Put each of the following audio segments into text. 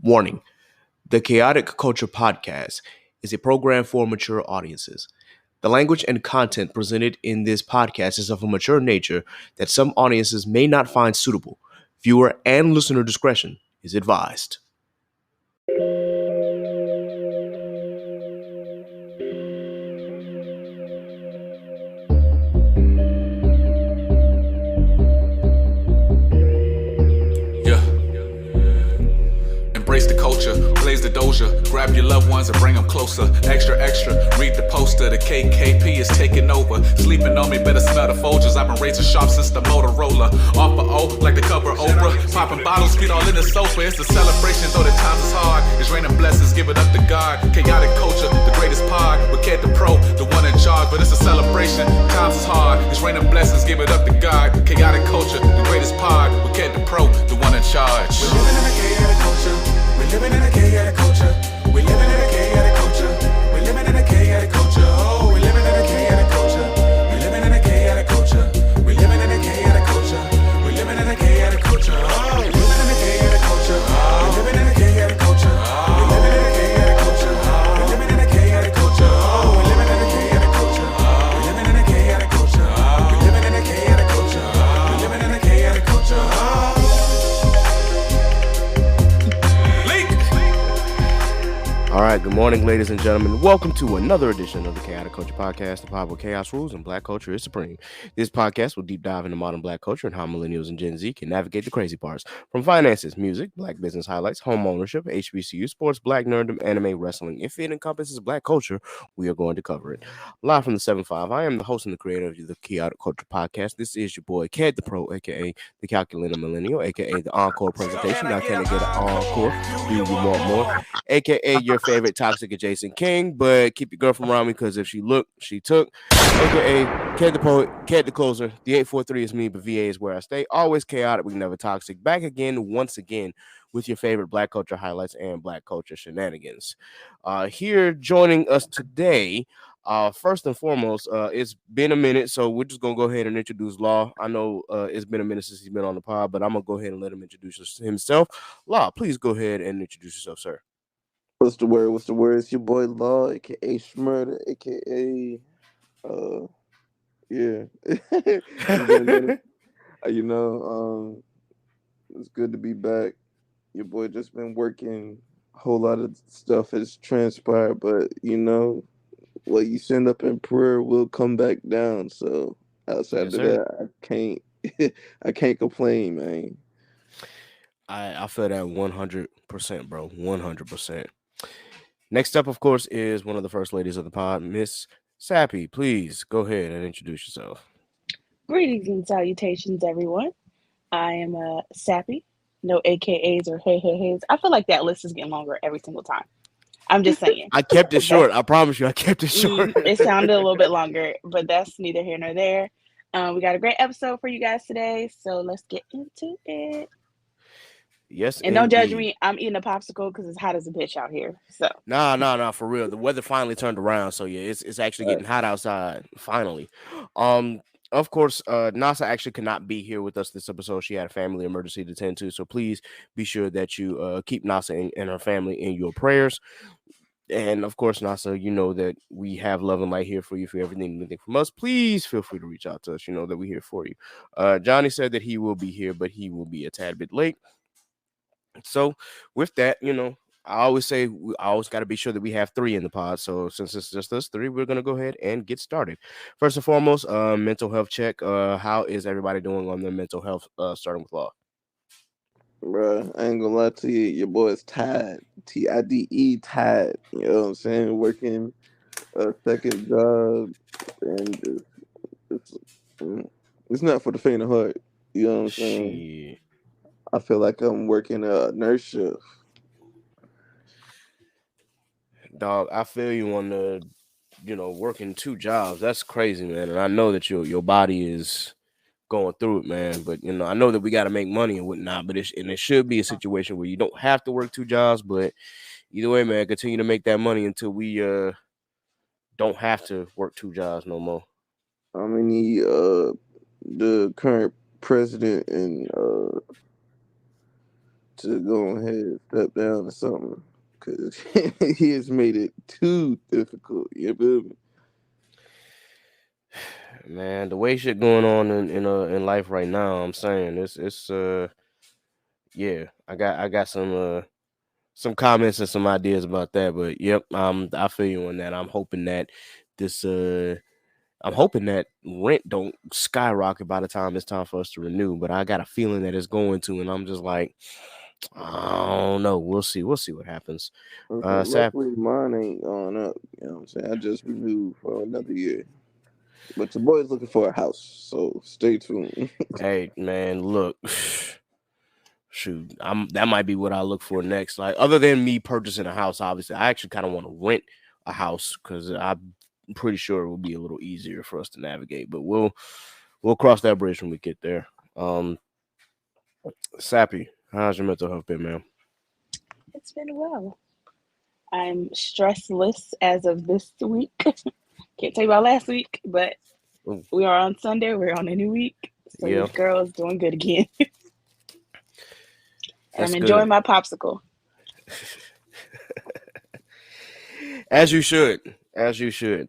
Warning: the Chaotic Culture Podcast is a program for mature audiences. The language and content presented in this podcast is of a mature nature that some audiences may not find suitable. Viewer and listener discretion is advised. Embrace the culture, blaze the doja, grab your loved ones and bring them closer. Extra, extra, read the poster, the KKP is taking over. Sleeping on me, better smell the Folgers. I've been razor sharp since the Motorola. Off for O, like the cover Oprah. Popping bottles, feet all in the sofa. It's a celebration, though the times is hard. It's raining blessings, give it up to God. Chaotic culture, the greatest pod. With Cat the Pro, the one in charge. But it's a celebration, times is hard. It's raining blessings, give it up to God. Chaotic culture, the greatest pod. With Cat the Pro, the one in charge. We're living in a chaotic culture. We're living in a chaotic culture. We're living in a chaotic culture. We're living in a chaotic culture. Oh, we're living in a chaotic culture. We're living in a chaotic culture. We're living in a chaotic culture. We're living in a chaotic culture. Oh, we're living in a chaotic culture. We're living in a chaotic culture. We're living in a chaotic culture. We're living in a chaotic culture. Oh, we're living in a chaotic culture. We're living in a chaotic culture. We're living in a chaotic culture. We're living in a chaotic culture. All right, good morning, ladies and gentlemen. Welcome to another edition of the Chaotic Culture Podcast, the pod where chaos rules and black culture is supreme. This podcast will deep dive into modern black culture and how millennials and Gen Z can navigate the crazy parts. From finances, music, black business highlights, home ownership, HBCU, sports, black nerddom, anime, wrestling. If it encompasses black culture, we are going to cover it. Live from the 7-5, I am the host and the creator of the Chaotic Culture Podcast. This is your boy, Cad the Pro, a.k.a. the Calculator Millennial, a.k.a. the Encore Presentation. Now, can I get an encore? Do you want more? A.k.a. your favorite toxic adjacent king, but keep your girl from around me because if she looked, she took. A.k.a. Cat the Poet, Cat the Closer. The 843 is me, but VA is where I stay. Always chaotic, we never toxic. Back again, once again, with your favorite black culture highlights and black culture shenanigans. Here joining us today, first and foremost, it's been a minute, so we're just gonna go ahead and introduce Law. I know it's been a minute since he's been on the pod, but I'm gonna go ahead and let him introduce himself. Law, please go ahead and introduce yourself, sir. What's the word? What's the word? It's your boy Law, aka Schmurder, aka yeah. It's good to be back. Your boy just been working. A whole lot of stuff has transpired, but what you send up in prayer will come back down. So outside of that, I can't complain, man. I feel that 100%, bro. 100%. Next up, of course, is one of the first ladies of the pod, Miss Sape. Please go ahead and introduce yourself. Greetings and salutations, everyone. I am Sappy. No AKAs or hey. I feel like that list is getting longer every single time. I'm just saying. I kept it short. I promise you, I kept it short. It sounded a little bit longer, but that's neither here nor there. We got a great episode for you guys today, so let's get into it. Yes, and don't judge me. I'm eating a popsicle because it's hot as a bitch out here. So nah, for real. The weather finally turned around, so yeah, it's actually getting hot outside. Finally, of course, Nasa actually could not be here with us this episode. She had a family emergency to tend to, so please be sure that you keep Nasa and her family in your prayers. And of course, Nasa, you know that we have love and light here for you for everything you think from us. Please feel free to reach out to us. You know that we're here for you. Johnny said that he will be here, but he will be a tad bit late. So with that, I always say I always got to be sure that we have 3 in the pod. So since it's just us 3, we're going to go ahead and get started. First and foremost, mental health check. How is everybody doing on their mental health, starting with Law? Bruh, I ain't gonna lie to you. Your boy is tired. TIDE, tired. You know what I'm saying? Working a second job. And it's not for the faint of heart. You know what I'm saying? I feel like I'm working a nurse shift. Dog, I feel you on the, working 2 jobs. That's crazy, man. And I know that your body is going through it, man. But, I know that we got to make money and whatnot. But it should be a situation where you don't have to work 2 jobs. But either way, man, continue to make that money until we don't have to work 2 jobs no more. I mean, the current president and to go ahead and step down or something because he has made it too difficult. You feel me? Man, the way shit going on in life right now, I'm saying it's yeah, I got some comments and some ideas about that, but yep, I feel you on that. This I'm hoping that rent don't skyrocket by the time it's time for us to renew, but I got a feeling that it's going to, and I'm just like, I don't know. We'll see. We'll see what happens. Okay, Sap, luckily mine ain't gone up. You know what I'm saying? I just renewed for another year. But your boy's looking for a house, so stay tuned. hey man, look, shoot, that might be what I look for next. Like, other than me purchasing a house, obviously, I actually kind of want to rent a house because I'm pretty sure it will be a little easier for us to navigate. But we'll cross that bridge when we get there. Sappy, how's your mental health been, man? It's been well. I'm stressless as of this week. Can't tell you about last week, but Ooh, we are on Sunday. We're on a new week. So your yeah, girl is doing good again. And I'm that's enjoying good. my popsicle. As you should. As you should.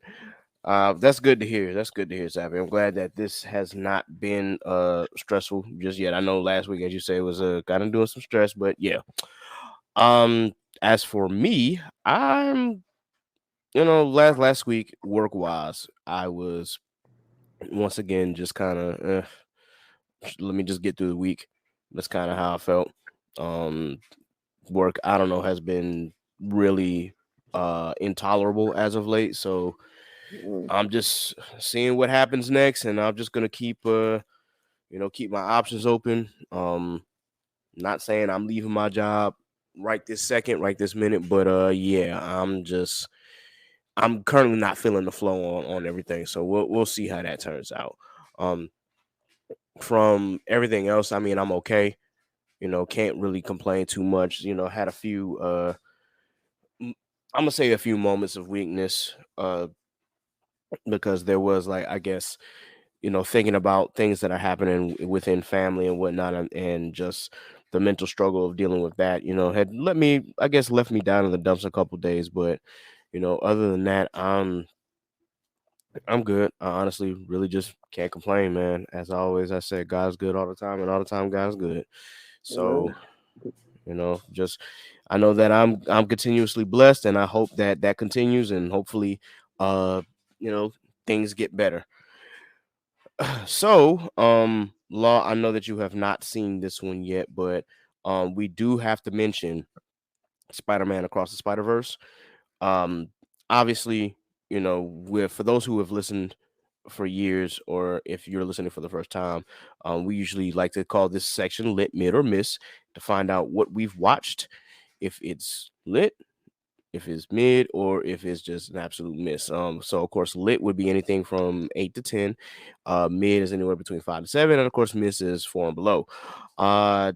That's good to hear. That's good to hear, Sappy. I'm glad that this has not been stressful just yet. I know last week, as you say, was kind of doing some stress, but yeah. Um, as for me, I'm last week work wise, I was once again just kind of let me just get through the week. That's kind of how I felt. Um, Work, I don't know, has been really intolerable as of late. So Mm, I'm just seeing what happens next, and I'm just gonna keep my options open. Not saying I'm leaving my job right this second, right this minute, but yeah, I'm currently not feeling the flow on everything. So we'll see how that turns out. Um, from everything else, I mean, I'm okay. Can't really complain too much. Had a few I'm gonna say a few moments of weakness, because there was, like, I guess, thinking about things that are happening within family and whatnot, and just the mental struggle of dealing with that, had I guess, left me down in the dumps a couple days. But other than that, I'm good. I honestly really just can't complain, man. As always, I said God's good all the time, and all the time God's good. So, well, just I know that I'm continuously blessed, and I hope that that continues, and hopefully, uh, you know, things get better. So, Law, I know that you have not seen this one yet, but we do have to mention Spider-Man Across the Spider-Verse. Um, Obviously, with for those who have listened for years, or if you're listening for the first time, we usually like to call this section lit, mid, or miss to find out what we've watched, if it's lit, if it's mid, or if it's just an absolute miss. So of course, lit would be anything from 8 to 10. Mid is anywhere between 5 to 7, and of course, miss is 4 and below. Uh,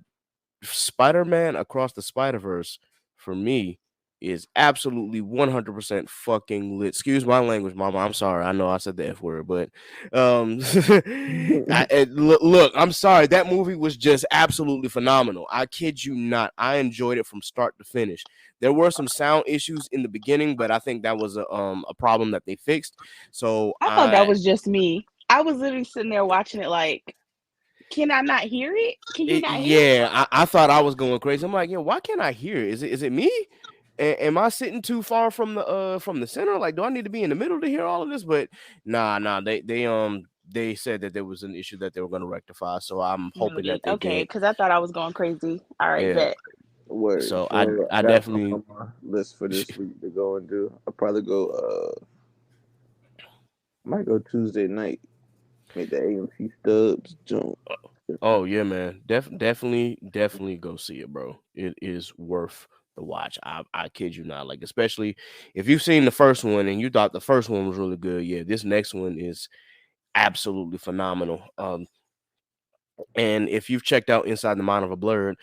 Spider-Man Across the Spider-Verse for me is absolutely 100% fucking lit. Excuse my language, mama. I'm sorry. I know I said the F word, but look, I'm sorry. That movie was just absolutely phenomenal. I kid you not. I enjoyed it from start to finish. There were some sound issues in the beginning, but I think that was a problem that they fixed. So I thought that was just me. I was literally sitting there watching it like, can I not hear it? Can you not hear it? Yeah, I thought I was going crazy. I'm like, why can't I hear it? Is it me? Am I sitting too far from the center? Like, do I need to be in the middle to hear all of this? But nah, they said that there was an issue that they were going to rectify. So I'm hoping that Noted. they Okay, did. because I thought I was going crazy. All right, Yeah. bet. word. So I So I I got some definitely on my list for this week to go and do. I'll probably go. Might go Tuesday night. Make the AMC Stubs jump. Oh yeah, man. Definitely go see it, bro. It is worth the watch. I kid you not. Like, especially if you've seen the first one and you thought the first one was really good. Yeah, this next one is absolutely phenomenal. And if you've checked out Inside the Mind of a Blurred,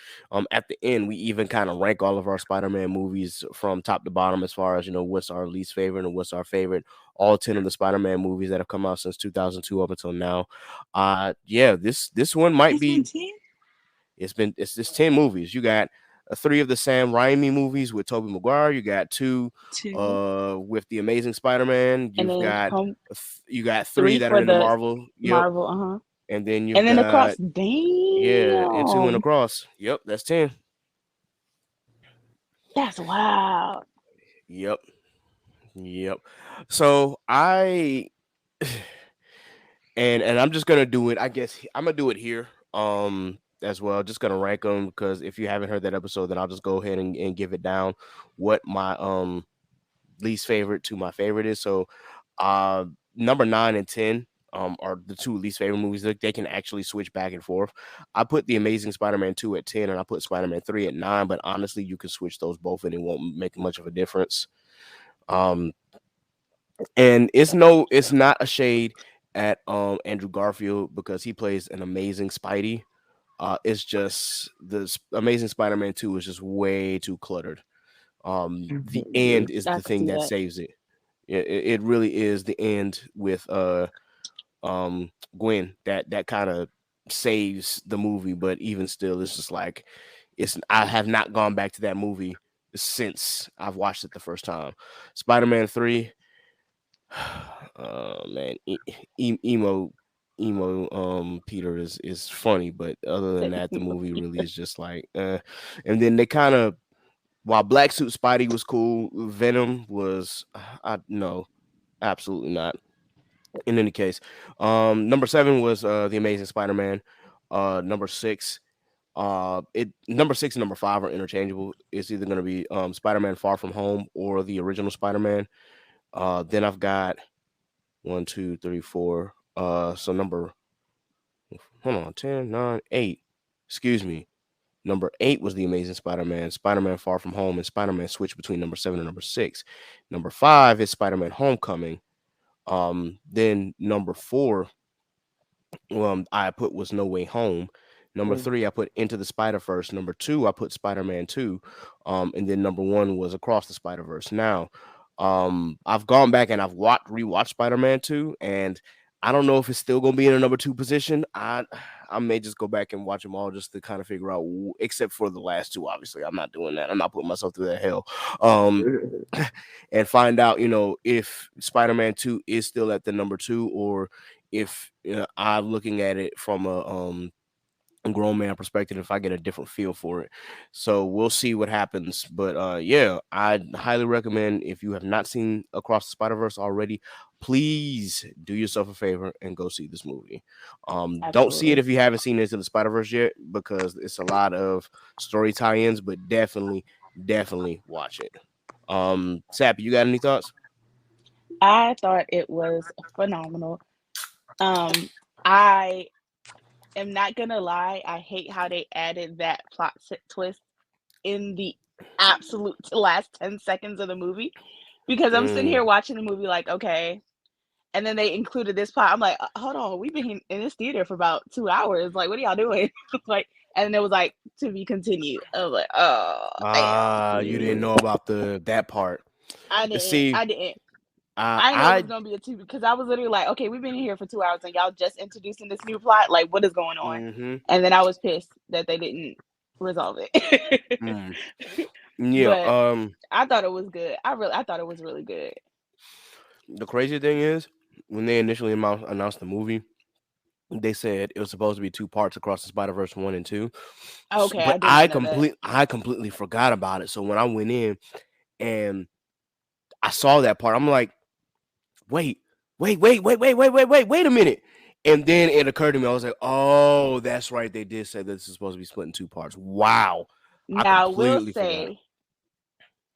at the end we even kind of rank all of our Spider-Man movies from top to bottom, as far as what's our least favorite and what's our favorite. All 10 of the Spider-Man movies that have come out since 2002 up until now. Yeah, this one might It's been be. 10? It's 10 movies. You got three of the Sam Raimi movies with Tobey Maguire. You got two Two. with the Amazing Spider-Man. And You've then got home you got three three that are for in the the Marvel. Yep. Marvel, uh-huh. And then you've And then got across, and two in damn. across. Yep, that's 10. That's wild. Yep. Yep. So I and I'm just gonna do it. I guess I'm gonna do it here. As well. Just gonna rank them because if you haven't heard that episode, then I'll just go ahead and give it down what my least favorite to my favorite is. So number 9 and 10 are the two least favorite movies. They can actually switch back and forth. I put the Amazing Spider-Man 2 at 10 and I put Spider-Man 3 at 9, but honestly you can switch those both and it won't make much of a difference. Um and it's not a shade at Andrew Garfield because he plays an amazing Spidey. It's just Amazing Spider-Man 2 is just way too cluttered. The Yeah. end is I the could see thing that that. saves it. It really is the end with Gwen that kind of saves the movie, but even still, it's just like I have not gone back to that movie since I've watched it the first time. Spider-Man 3, man, emo Peter is funny, but other than that, the movie really is just like and then they kind of while Black Suit Spidey was cool, Venom was I no, absolutely not. In any case, number 7 was the Amazing Spider-Man. Number 6, number 6 and number 5 are interchangeable. It's either going to be Spider-Man Far From Home or the original Spider-Man. Then I've got 1, 2, 3, 4. So number hold on 10, 9, 8. Excuse me. Number 8 was the Amazing Spider-Man, Spider-Man Far From Home, and Spider-Man switched between number 7 and number 6. Number 5 is Spider-Man Homecoming. Then number 4, I put was No Way Home. Number 3, I put Into the Spider-Verse. Number 2, I put Spider-Man 2. And then number 1 was Across the Spider-Verse. Now, I've gone back and I've rewatched Spider-Man 2, and I don't know if it's still gonna be in a number 2 position. I may just go back and watch them all just to kind of figure out, except for the last two. Obviously, I'm not doing that. I'm not putting myself through that hell. And find out, if Spider-Man 2 is still at the number 2, or if I'm looking at it from a grown man perspective, if I get a different feel for it. So we'll see what happens. But yeah, I highly recommend if you have not seen Across the Spider-Verse already, please do yourself a favor and go see this movie. Don't see it Absolutely. if you haven't seen Into the Spider-Verse yet, because it's a lot of story tie-ins, but definitely watch it. Sap, you got any thoughts? I thought it was phenomenal. I am not gonna lie, I hate how they added that twist in the absolute last 10 seconds of the movie, because I'm sitting here Mm. watching the movie like, okay, and then they included this plot. I'm like, hold on, we've been in this theater for about 2 hours. Like, what are y'all doing? Like, and it was like, to be continued. I was like, oh damn. You didn't know about that part. I didn't. See, I didn't. I I didn't know it was I gonna be a two, because I was literally like, okay, we've been here for 2 hours and y'all just introducing this new plot. Like, what is going on? mm-hmm. And then I was pissed that they didn't resolve it. Mm. Yeah. But I thought it was good. I thought it was really good. The crazy thing is, when they initially announced the movie, they said it was supposed to be 2 parts, Across the Spider-Verse 1 and 2. Okay, But I did not know that. I completely forgot about it. So when I went in and I saw that part, I'm like, wait a minute. And then it occurred to me, I was like, oh, that's right. They did say this is supposed to be split in 2 parts. Wow. I Now, I will completely forgot. say,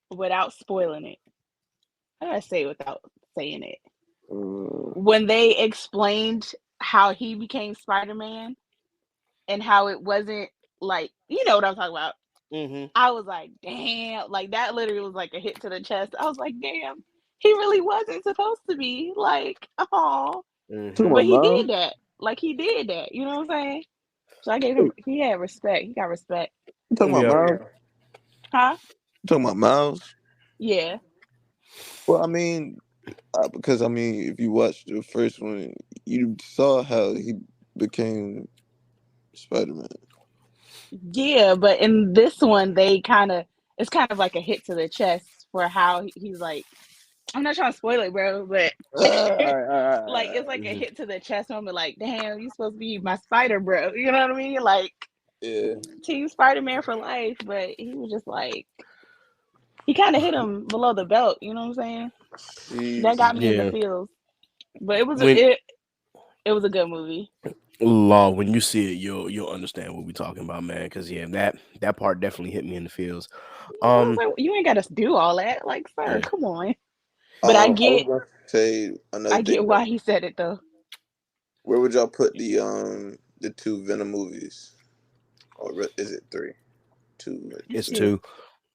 without spoiling it, I gotta say it without saying it. When they explained how he became Spider-Man and how it wasn't like, you know what I'm talking about. Mm-hmm. I was like, damn, like that literally was like a hit to the chest. I was like, damn, he really wasn't supposed to be like, oh, Mm-hmm. but he did that. Like he did that. You know what I'm saying? So I gave him. He had respect. He got respect. You talking about Yeah. Miles? Huh? You talking about Miles? Yeah. Well, I mean, because I mean, if you watched the first one, you saw how he became Spider-Man. Yeah, but in this one, it's kind of like a hit to the chest for how he's like. I'm not trying to spoil it, bro, but like it's like a Mhm. hit to the chest moment. Like, damn, you supposed to be my spider, bro. You know what I mean? Like Yeah. Team Spider Man for life. But he was just like he kind of hit him below the belt. You know what I'm saying? That She's got me in the Yeah. feels. But When it was a good movie. law, when you see it, you'll understand what we're talking about, man. Because yeah, that part definitely hit me in the feels. I was Um, like, you ain't got to do all that, like, sir, yeah. come on. But I was gonna say another I get thing why though. he said it though. Where would y'all put the two Venom movies? Or is it three? Two, It's It's two. two.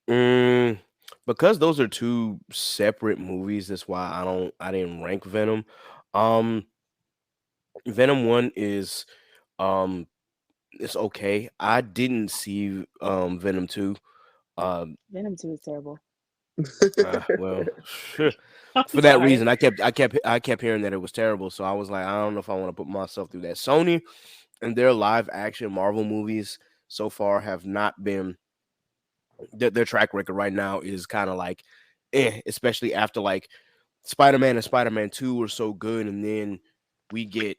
two. Mm, because those are two separate movies. That's why I didn't rank Venom. Um, Venom one is um it's okay. I didn't see Venom two. Um, Venom 2 is terrible. well, I'm for that sorry. reason, I kept hearing that it was terrible. So I was like, I don't know if I want to put myself through that. Sony and their live action Marvel movies so far have not been their track record right now is kind of like, especially after like Spider Man and Spider Man 2 were so good, and then we get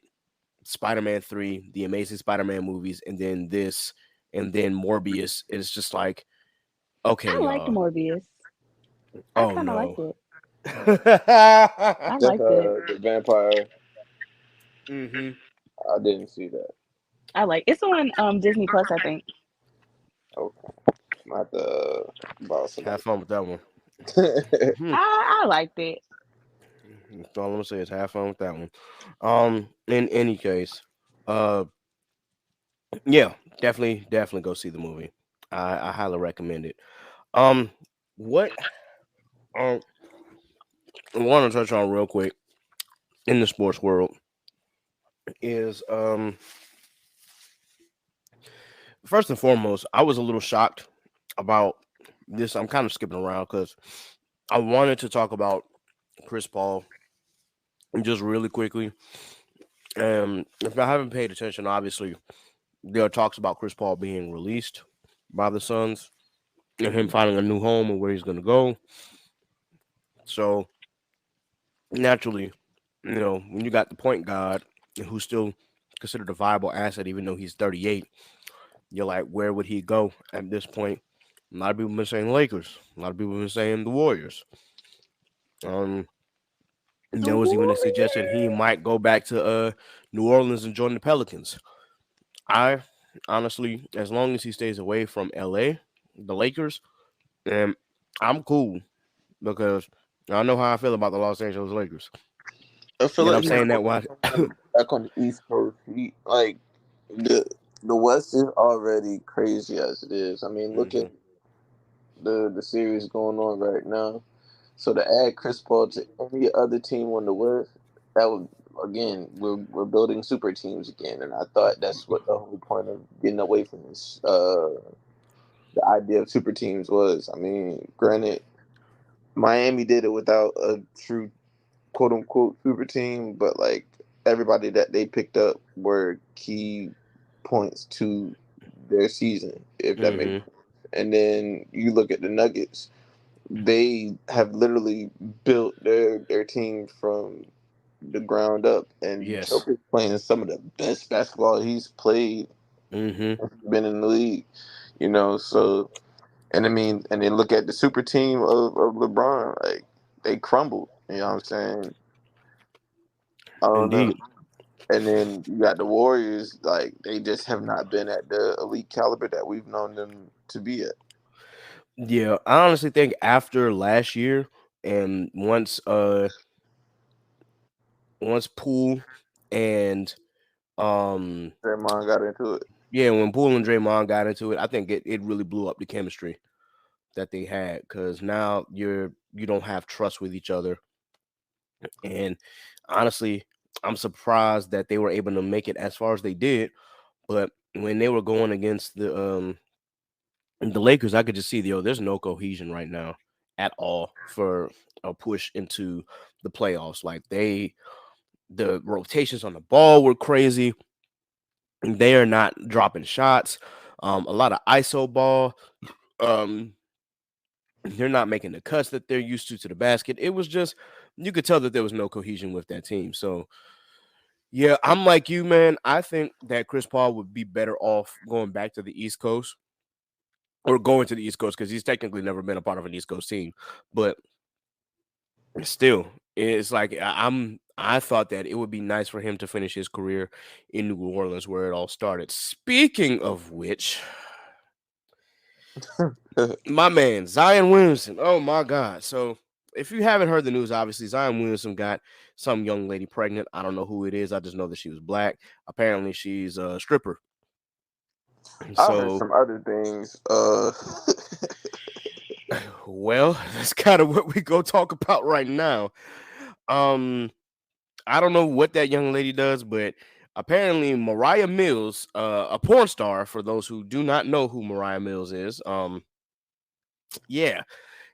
Spider Man 3, the Amazing Spider Man movies, and then this, and then Morbius. It's just like, okay, I liked y'all. Morbius. I Oh kind of no. liked it. I That's liked it. the vampire. hmm I didn't see that. It's on Disney Plus, I think. Okay, I have to borrow Have somebody. fun with that one. Mhm. I liked it. That's all I'm gonna say is have fun with that one. In any case, uh, yeah, definitely go see the movie. I highly recommend it. Um, what I want to touch on real quick in the sports world is first and foremost, I was a little shocked about this. I'm kind of skipping around because I wanted to talk about Chris Paul just really quickly. If I haven't paid attention, obviously there are talks about Chris Paul being released by the Suns and him finding a new home and where he's going to go. So naturally, when you got the point guard who's still considered a viable asset, even though he's 38, you're like, where would he go at this point? A lot of people have been saying Lakers. A lot of people have been saying the Warriors. Um, The there was even a suggestion he Warriors. might go back to New Orleans and join the Pelicans. I honestly, as long as he stays away from LA, the Lakers, and I'm cool because I know how I feel about the Los Angeles Lakers. I feel And like I'm he's saying that supposed why to come back on the East Coast. The the West is already crazy as it is. I mean, look at hmm the series going on right now. So to add Chris Paul to any other team on the West, that would again we're building super teams again, and I thought that's what the whole point of getting away from this the idea of super teams was. I mean, granted, Miami did it without a true quote unquote super team, but like everybody that they picked up were key points to their season, if that makes hmm sense. And then you look at the Nuggets, they have literally built their team from the ground up, and yes. Joker's playing some of the best basketball he's played, hmm been in the league, so and I mean, and then look at the super team of LeBron, like they crumbled, you know what I'm saying? I don't know. Indeed. And then you got the Warriors, like they just have not been at the elite caliber that we've known them to be at. Yeah, I honestly think after last year and once Poole and um Draymond got into it. yeah, when Poole and Draymond got into it, I think it really blew up the chemistry that they had because now you don't have trust with each other. And honestly, I'm surprised that they were able to make it as far as they did. But when they were going against the Lakers, I could just see there's no cohesion right now at all for a push into the playoffs. Like the rotations on the ball were crazy. They are not dropping shots. A lot of ISO ball. Um, they're not making the cuts that they're used to the basket. It was just you could tell that there was no cohesion with that team. So yeah, I'm like you, man. I think that Chris Paul would be better off going back to the East Coast or going to the East Coast because he's technically never been a part of an East Coast team. But still, it's like I thought that it would be nice for him to finish his career in New Orleans where it all started. Speaking of which, my man, Zion Williamson. Oh my God. So if you haven't heard the news, obviously Zion Williamson got some young lady pregnant. I don't know who it is. I just know that she was black. Apparently she's a stripper. I heard So some other things. well, that's kind of what we go talk about right now. I don't know what that young lady does, but apparently Mariah Mills, a porn star, for those who do not know who Mariah Mills is, yeah,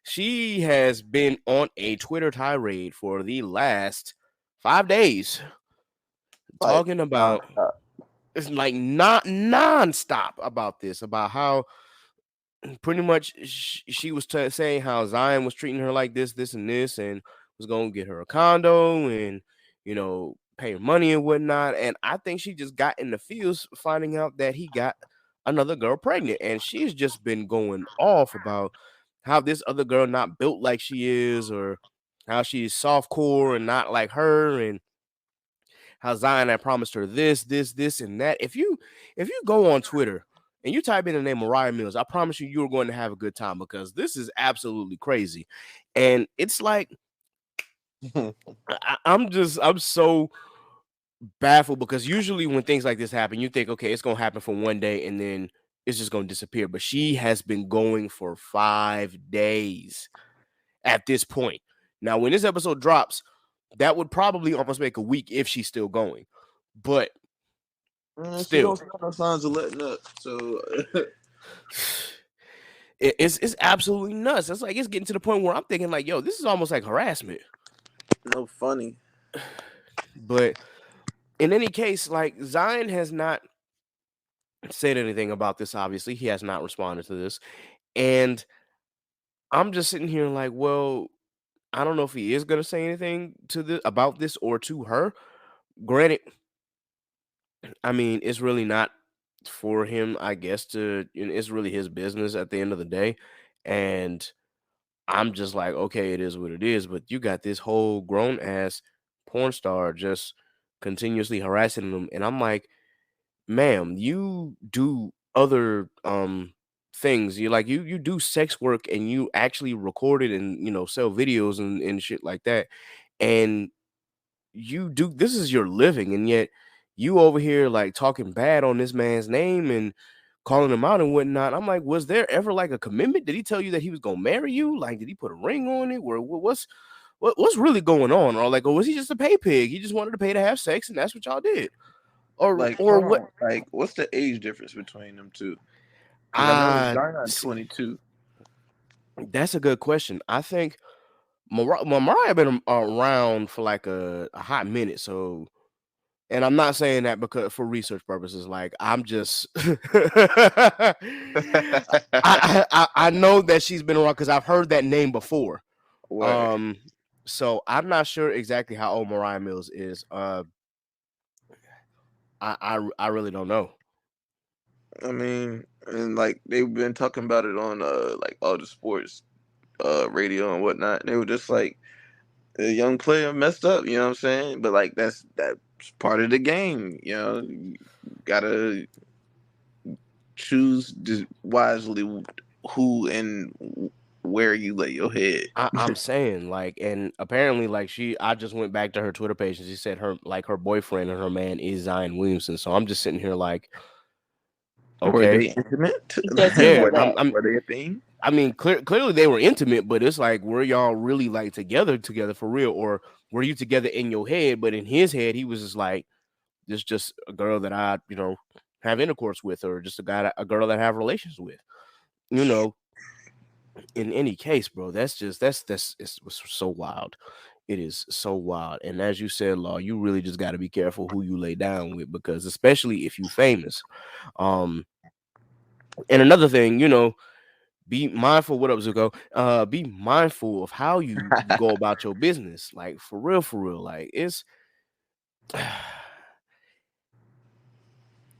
she has been on a Twitter tirade for the last 5 days, like talking about nonstop. it's like not nonstop about this, about how pretty much she was saying how Zion was treating her like this, and this, and was going to get her a condo and, pay her money and whatnot. And I think she just got in the feels finding out that he got another girl pregnant. And she's just been going off about how this other girl not built like she is, or how she's soft core and not like her, and how Zion had promised her this, and that. If you go on Twitter and you type in the name Mariah Mills, I promise you're going to have a good time because this is absolutely crazy. And it's like I'm so baffled because usually when things like this happen, you think, okay, it's gonna happen for one day and then it's just gonna disappear. But she has been going for 5 days at this point. Now, when this episode drops, that would probably almost make a week if she's still going. But She still, don't show no signs of letting up. So it's absolutely nuts. It's like it's getting to the point where I'm thinking like, yo, this is almost like harassment. no funny. But in any case, like Zion has not said anything about this. Obviously, he has not responded to this, and I'm just sitting here like, well, I don't know if he is gonna say anything to this about this or to her. Granted, I mean, it's really not for him, I guess, it's really his business at the end of the day. And I'm just like, okay, it is what it is. But you got this whole grown ass porn star just continuously harassing them. And I'm like, ma'am, you do other things. You do sex work and you actually record it and sell videos and shit like that. And you do this is your living, and yet you over here like talking bad on this man's name and calling him out and whatnot. I'm like, was there ever like a commitment? Did he tell you that he was gonna marry you? Like, did he put a ring on it? Where what's really going on? Or was he just a pay pig? He just wanted to pay to have sex, and that's what y'all did? Or Like, or hold what? on. Like, what's the age difference between them two? Because I know Zion's 22. That's a good question. I think Mariah been around for like a hot minute, so. And I'm not saying that because for research purposes. Like I'm just, I know that she's been around because I've heard that name before. Where? So I'm not sure exactly how old Mariah Mills is. I really don't know. I mean, and like they've been talking about it on like all the sports radio and whatnot. They were just like the young player messed up, you know what I'm saying? But like that's part of the game, you know. You gotta choose wisely who and where you lay your head. I'm saying like, and apparently like I just went back to her Twitter page and she said her boyfriend and her man is Zion Williamson. So I'm just sitting here like, Were okay, they intimate? Does he know yeah, that? Were they a thing? I mean, clearly they were intimate, but it's like, were y'all really like together for real, or were you together in your head? But in his head, he was just like, this just a girl that I have intercourse with, or just a girl that I have relations with. In any case, bro, it was so wild. It is so wild. And as you said, Law, you really just got to be careful who you lay down with, because especially if you famous, um, And another thing, be mindful. What up, Zuko? Be mindful of how you go about your business. Like for real, for real. Like it's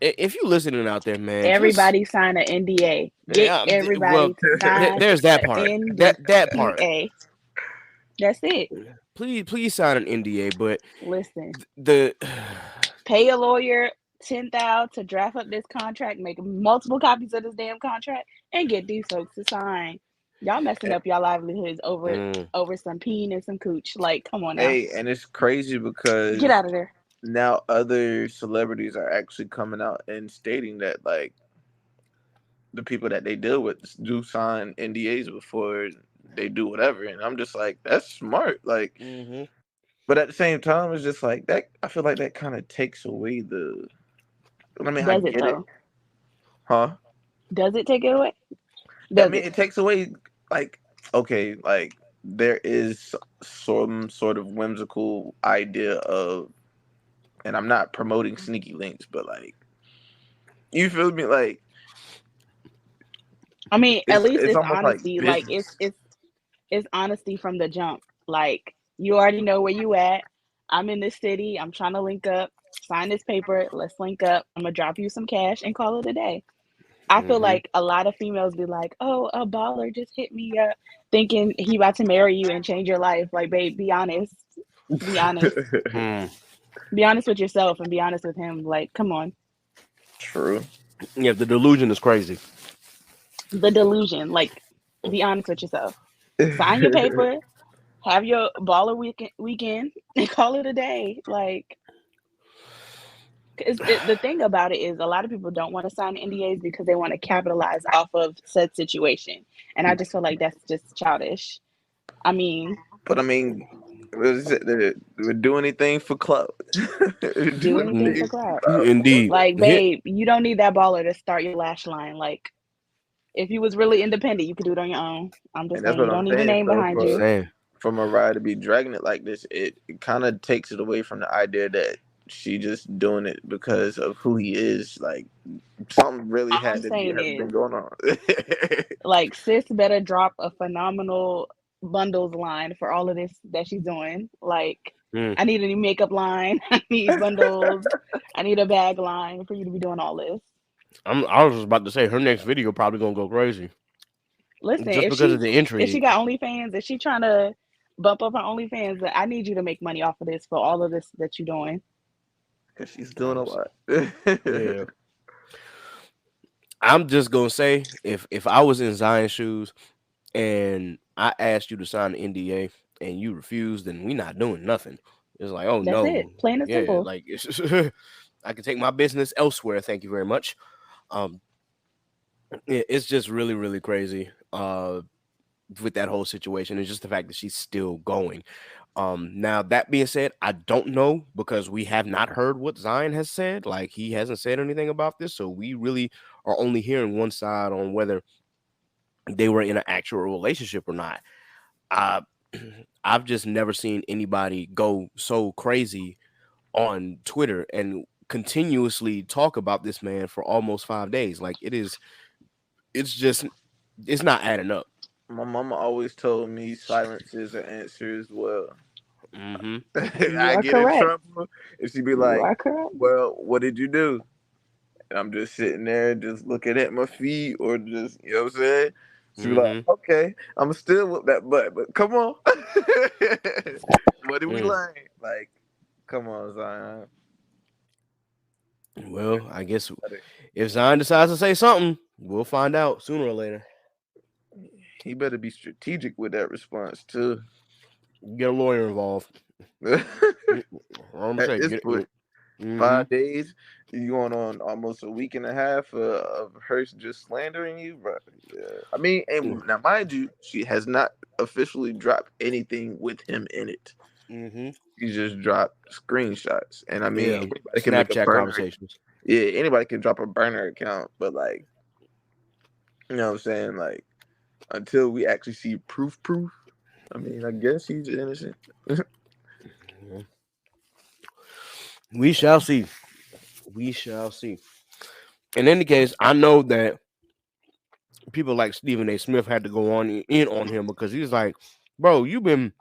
if you listening out there, man, just Everybody sign an NDA. Get yeah. Well, everybody to sign there's that an part. That part. NDA. That's it. Please sign an NDA. But Listen, the pay a lawyer 10,000 to draft up this contract, make multiple copies of this damn contract, and get these folks to sign. Y'all messing up y'all livelihoods over some peen and some cooch. Like, come on now, Hey, and it's crazy get because out of there. now other celebrities are actually coming out and stating that like the people that they deal with do sign NDAs before they do whatever, and I'm just like, that's smart. Like, mhm. but at the same time, it's just like that. I feel like that kind of takes away the. I mean, I Does it get it, though? huh? Does it take it away? I Does mean, it? it takes away like okay, like there is some sort of whimsical idea of, and I'm not promoting sneaky links, but like you feel me, like I mean, at least it's it's almost like honesty. Like business. it's honesty from the jump. Like you already know where you at. I'm in this city. I'm trying to link up. Sign this paper. Let's link up. I'm gonna drop you some cash and call it a day. I feel Mhm. like a lot of females be like, "Oh, a baller just hit me up, thinking he about to marry you and change your life." Like, babe, be honest. Be honest. Mm. Be honest with yourself and be honest with him. Like, come on. True. Yeah, the delusion is crazy. The delusion. Like, be honest with yourself. Sign your paper. Have your baller weekend and call it a day. Like, the thing about it is a lot of people don't want to sign NDAs because they want to capitalize off of said situation. And I just feel like that's just childish. I mean, But I mean, we do anything for clout. do Do anything anything for for clout. clout. Indeed. Like, Hit. babe, you don't need that baller to start your lash line. Like, if you was really independent, you could do it on your own. I'm just And that's saying, you what don't I'm need a saying. name So behind you. Saying. for Mariah to be dragging it like this, it kind of takes it away from the idea that she just doing it because of who he is. Like something really All I'm had to be saying have been is, going on. like, sis better drop a phenomenal bundles line for all of this that she's doing. Like, Mm. I need a new makeup line. I need bundles. I need a bag line for you to be doing all this. I was just about to say her next video probably gonna go crazy Listen, just because of the if she intrigue. got OnlyFans, if she trying to bump up her OnlyFans, I need you to make money off of this for all of this that you're doing. Because she's doing a lot. Yeah, I'm just gonna say if I was in Zion's shoes and I asked you to sign an NDA and you refused, then we not doing nothing. It's like, oh That's it. no, Plain and yeah, simple. like I can take my business elsewhere. Thank you very much. Um, it's just really, really crazy. With that whole situation, it's just the fact that she's still going. Now that being said, I don't know because we have not heard what Zion has said. Like he hasn't said anything about this, so we really are only hearing one side on whether they were in an actual relationship or not. I I've just never seen anybody go so crazy on Twitter and continuously talk about this man for almost 5 days. Like it's just it's not adding up. My mama always told me silence is an answer as well. Hmm. You I are get in correct. trouble, and she'd be You like, are correct. "Well, what did you do?" And I'm just sitting there, just looking at my feet, or just, you know what I'm saying? She'd be like, Hmm. "Okay, I'm still with that butt, but come on, what did we Mm. learn? Like, come on, Zion." Well, I guess if Zion decides to say something, we'll find out sooner or later. He better be strategic with that response too. Get a lawyer involved. At I'm gonna say this get. point, Mm-hmm. 5 days, you going on almost a week and a half of her just slandering you, bro. Yeah. I mean, and now mind you, she has not officially dropped anything with him in it. Mm-hmm. She just dropped screenshots, and I mean, Yeah, anybody can make a Snapchat burner. conversations. Yeah, anybody can drop a burner account, but like, you know what I'm saying? Like, until we actually see proof. I mean, I guess he's innocent. Mhm. We shall see. We shall see. In any case, I know that people like Stephen A. Smith had to go on in on him because he's like, bro, you've been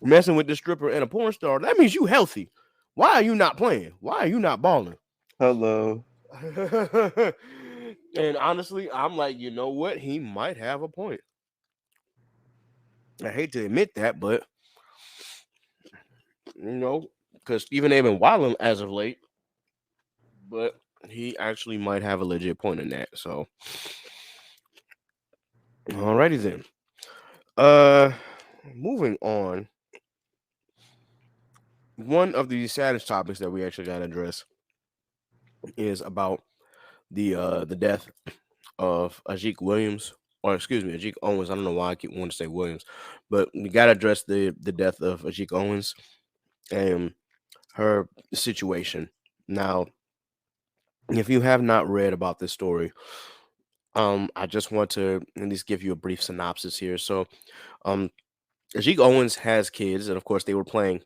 messing with this stripper and a porn star. That means you healthy. Why are you not playing? Why are you not balling? Hello. And honestly, I'm like, you know what? He might have a point. I hate to admit that, but because Stephen A. been wilding as of late, but he actually might have a legit point in that. So, alrighty then. Uh, moving on. One of the saddest topics that we actually got to address is about the death of Ajike Williams, or excuse me, Ajike Owens. I don't know why I keep wanting to say Williams, but we got to address the death of Ajike Owens and her situation. Now, if you have not read about this story, I just want to at least give you a brief synopsis here. So, um, Ajike Owens has kids, and of course, they were playing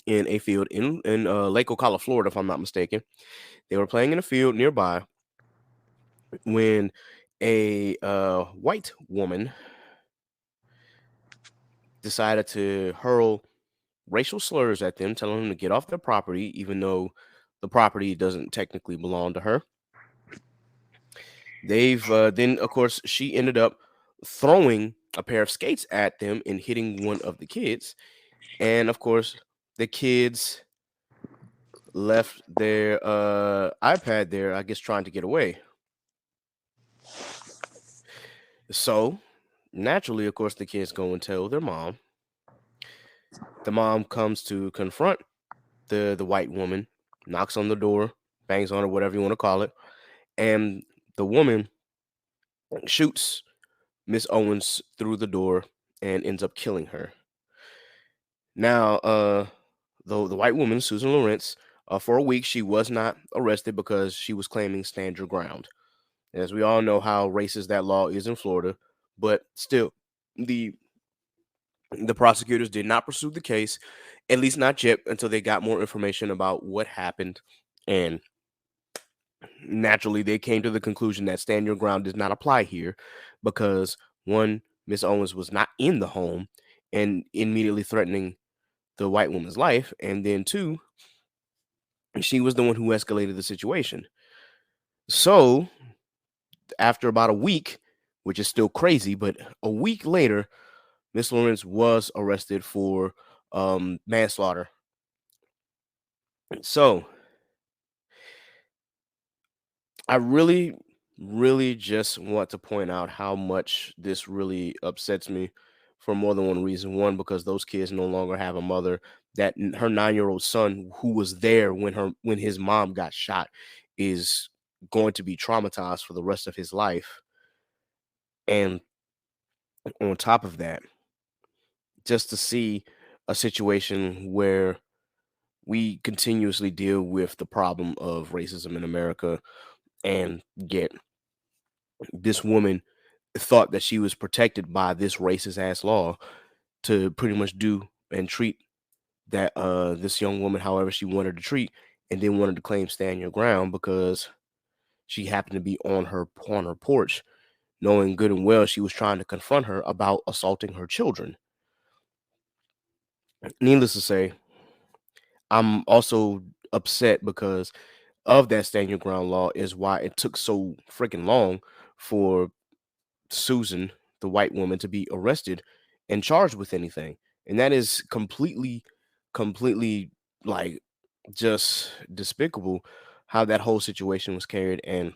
in a field in Lake Ocala, Florida, if I'm not mistaken. They were playing in a field nearby when a white woman decided to hurl racial slurs at them, telling them to get off their property, even though the property doesn't technically belong to her. They've then, of course, she ended up throwing a pair of skates at them and hitting one of the kids. And of course, the kids left their iPad there, I guess, trying to get away. So naturally, of course, the kids go and tell their mom. The mom comes to confront the white woman, knocks on the door, bangs on her, whatever you want to call it, and the woman shoots Miss Owens through the door and ends up killing her. Now, the white woman, Susan Lawrence, for a week she was not arrested because she was claiming stand your ground. As we all know how racist that law is in Florida, but still, the the prosecutors did not pursue the case, at least not yet, until they got more information about what happened. And naturally, they came to the conclusion that stand your ground does not apply here because one, Miss Owens was not in the home and immediately threatening the white woman's life, and then two, she was the one who escalated the situation. So after about a week, which is still crazy, but a week later, Miss Lawrence was arrested for manslaughter. So I really just want to point out how much this really upsets me for more than one reason. One, because those kids no longer have a mother. That her 9-year-old son, who was there when his mom got shot, is going to be traumatized for the rest of his life. And on top of that, just to see a situation where we continuously deal with the problem of racism in America and get this woman thought that she was protected by this racist ass law to pretty much do and treat that this young woman however she wanted to treat, and then wanted to claim stand your ground because she happened to be on her porch, knowing good and well she was trying to confront her about assaulting her children. Needless to say, I'm also upset because of that stand your ground law is why it took so freaking long for Susan, the white woman, to be arrested and charged with anything. And that is completely like just despicable how that whole situation was carried. And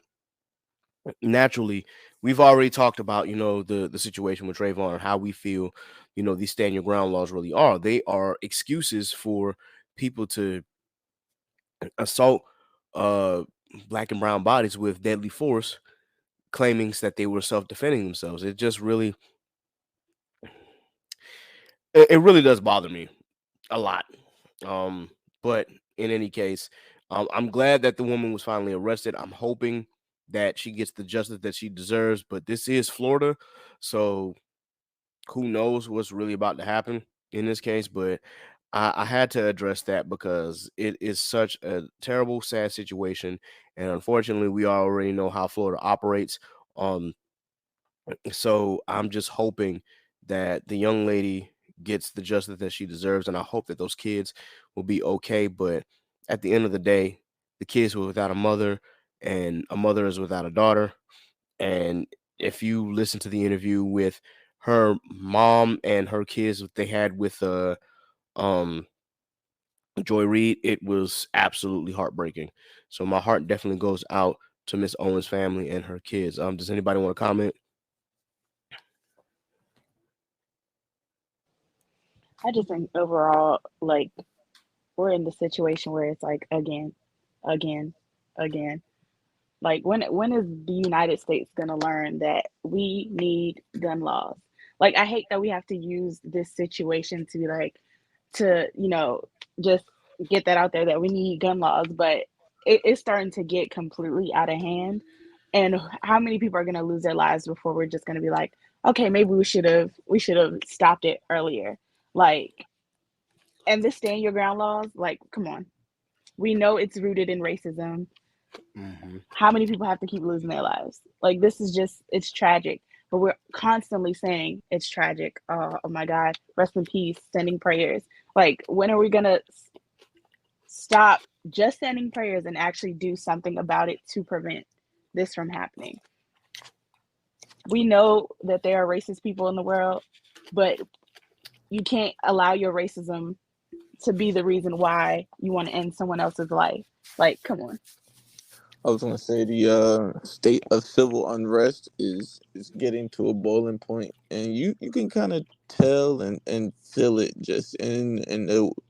naturally, we've already talked about, the situation with Trayvon and how we feel, these stand your ground laws really are. They are excuses for people to assault uh black and brown bodies with deadly force, claiming that they were self-defending themselves. It just really it really does bother me a lot. But in any case, I'm glad that the woman was finally arrested. I'm hoping that she gets the justice that she deserves. But this is Florida, so who knows what's really about to happen in this case. But I had to address that because it is such a terrible, sad situation. And unfortunately, we already know how Florida operates Um, so I'm just hoping that the young lady gets the justice that she deserves, and I hope that those kids will be okay. But at the end of the day, the kids were without a mother, and a mother is without a daughter. And if you listen to the interview with her mom and her kids that they had with um Joy Reid, it was absolutely heartbreaking. So my heart definitely goes out to Miss Owens' family and her kids. Does anybody want to comment? I just think overall, like, we're in the situation where it's like again, again. Like, when is the United States gonna learn that we need gun laws? Like, I hate that we have to use this situation to be like, to, just get that out there that we need gun laws, but it's starting to get completely out of hand. And how many people are gonna lose their lives before we're just gonna be like, okay, maybe we should have stopped it earlier. Like, and the stand your ground laws, like, come on. We know it's rooted in racism. Hmm. How many people have to keep losing their lives? Like, this is just, it's tragic. But we're constantly saying it's tragic. Oh my God, rest in peace, sending prayers. Like, when are we gonna stop just sending prayers and actually do something about it to prevent this from happening? We know that there are racist people in the world, but you can't allow your racism to be the reason why you want to end someone else's life. Like, come on. I was gonna say the state of civil unrest is getting to a boiling point, and you can kind of tell and feel it just in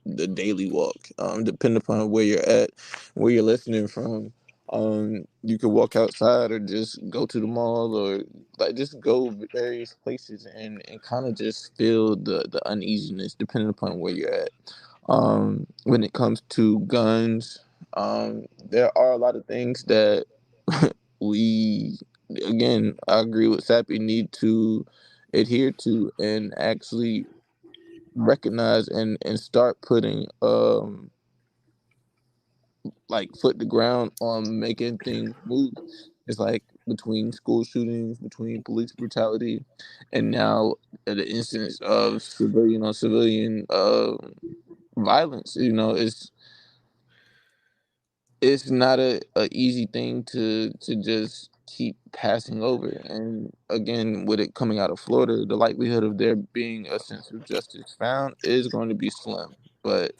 the daily walk. Depending upon where you're at, where you're listening from. You could walk outside or just go to the mall or like just go various places and kind of just feel the uneasiness depending upon where you're at. When it comes to guns, there are a lot of things that we, again, I agree with Sappy, need to adhere to and actually recognize and start putting like foot to ground on making things move. It's like between school shootings, between police brutality, and now the instance of civilian on civilian violence. It's not a easy thing to just keep passing over. And again, with it coming out of Florida, the likelihood of there being a sense of justice found is going to be slim. But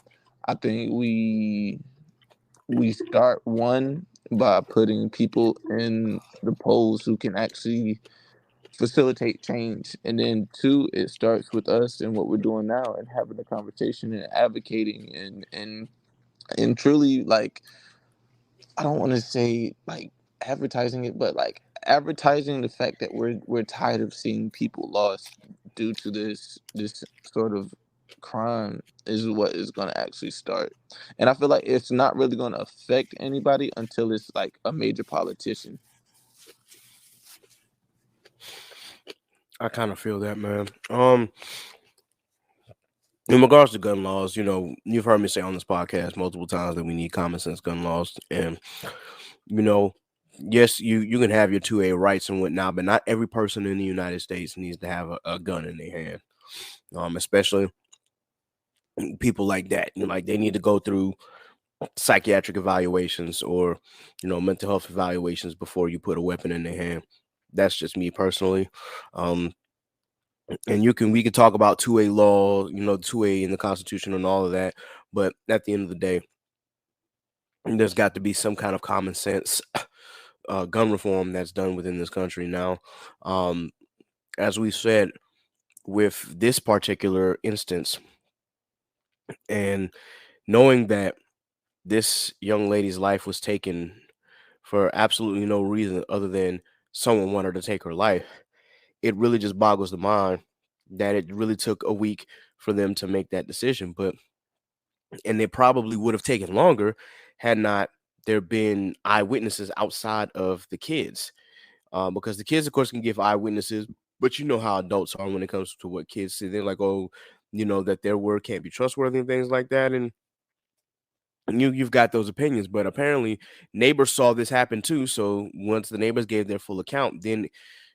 I think we start one by putting people in the polls who can actually facilitate change, and then two, it starts with us and what we're doing now and having a conversation and advocating and truly, like, I don't want to say like advertising it, but like advertising the fact that we're tired of seeing people lost due to this sort of crime is what is going to actually start. And I feel like it's not really going to affect anybody until it's like a major politician. I kind of feel that, man. In regards to gun laws, you've heard me say on this podcast multiple times that we need common sense gun laws, and you know, yes, you can have your 2A rights and whatnot, but not every person in the United States needs to have a gun in their hand. Especially people like that. Like they need to go through psychiatric evaluations or mental health evaluations before you put a weapon in their hand. That's just me personally. Um, and we could talk about 2A law, 2A in the Constitution and all of that, but at the end of the day, there's got to be some kind of common sense gun reform that's done within this country now. Um, as we said, with this particular instance, and knowing that this young lady's life was taken for absolutely no reason other than someone wanted to take her life, it really just boggles the mind that it really took a week for them to make that decision. And it probably would have taken longer had not there been eyewitnesses outside of the kids. Because the kids, of course, can give eyewitnesses, but you know how adults are when it comes to what kids say. They're like, oh, that their word can't be trustworthy and things like that. And you've got those opinions, but apparently neighbors saw this happen too. So once the neighbors gave their full account, then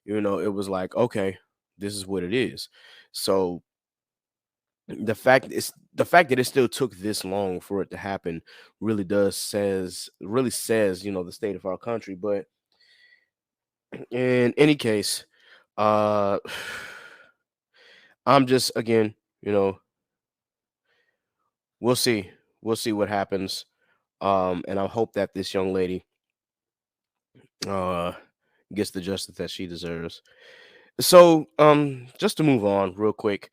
it was like, okay, this is what it is. So the fact that it still took this long for it to happen really says the state of our country. But in any case, uh I'm just, again, you know we'll see, what happens. And I hope that this young lady uh gets the justice that she deserves. So, just to move on real quick,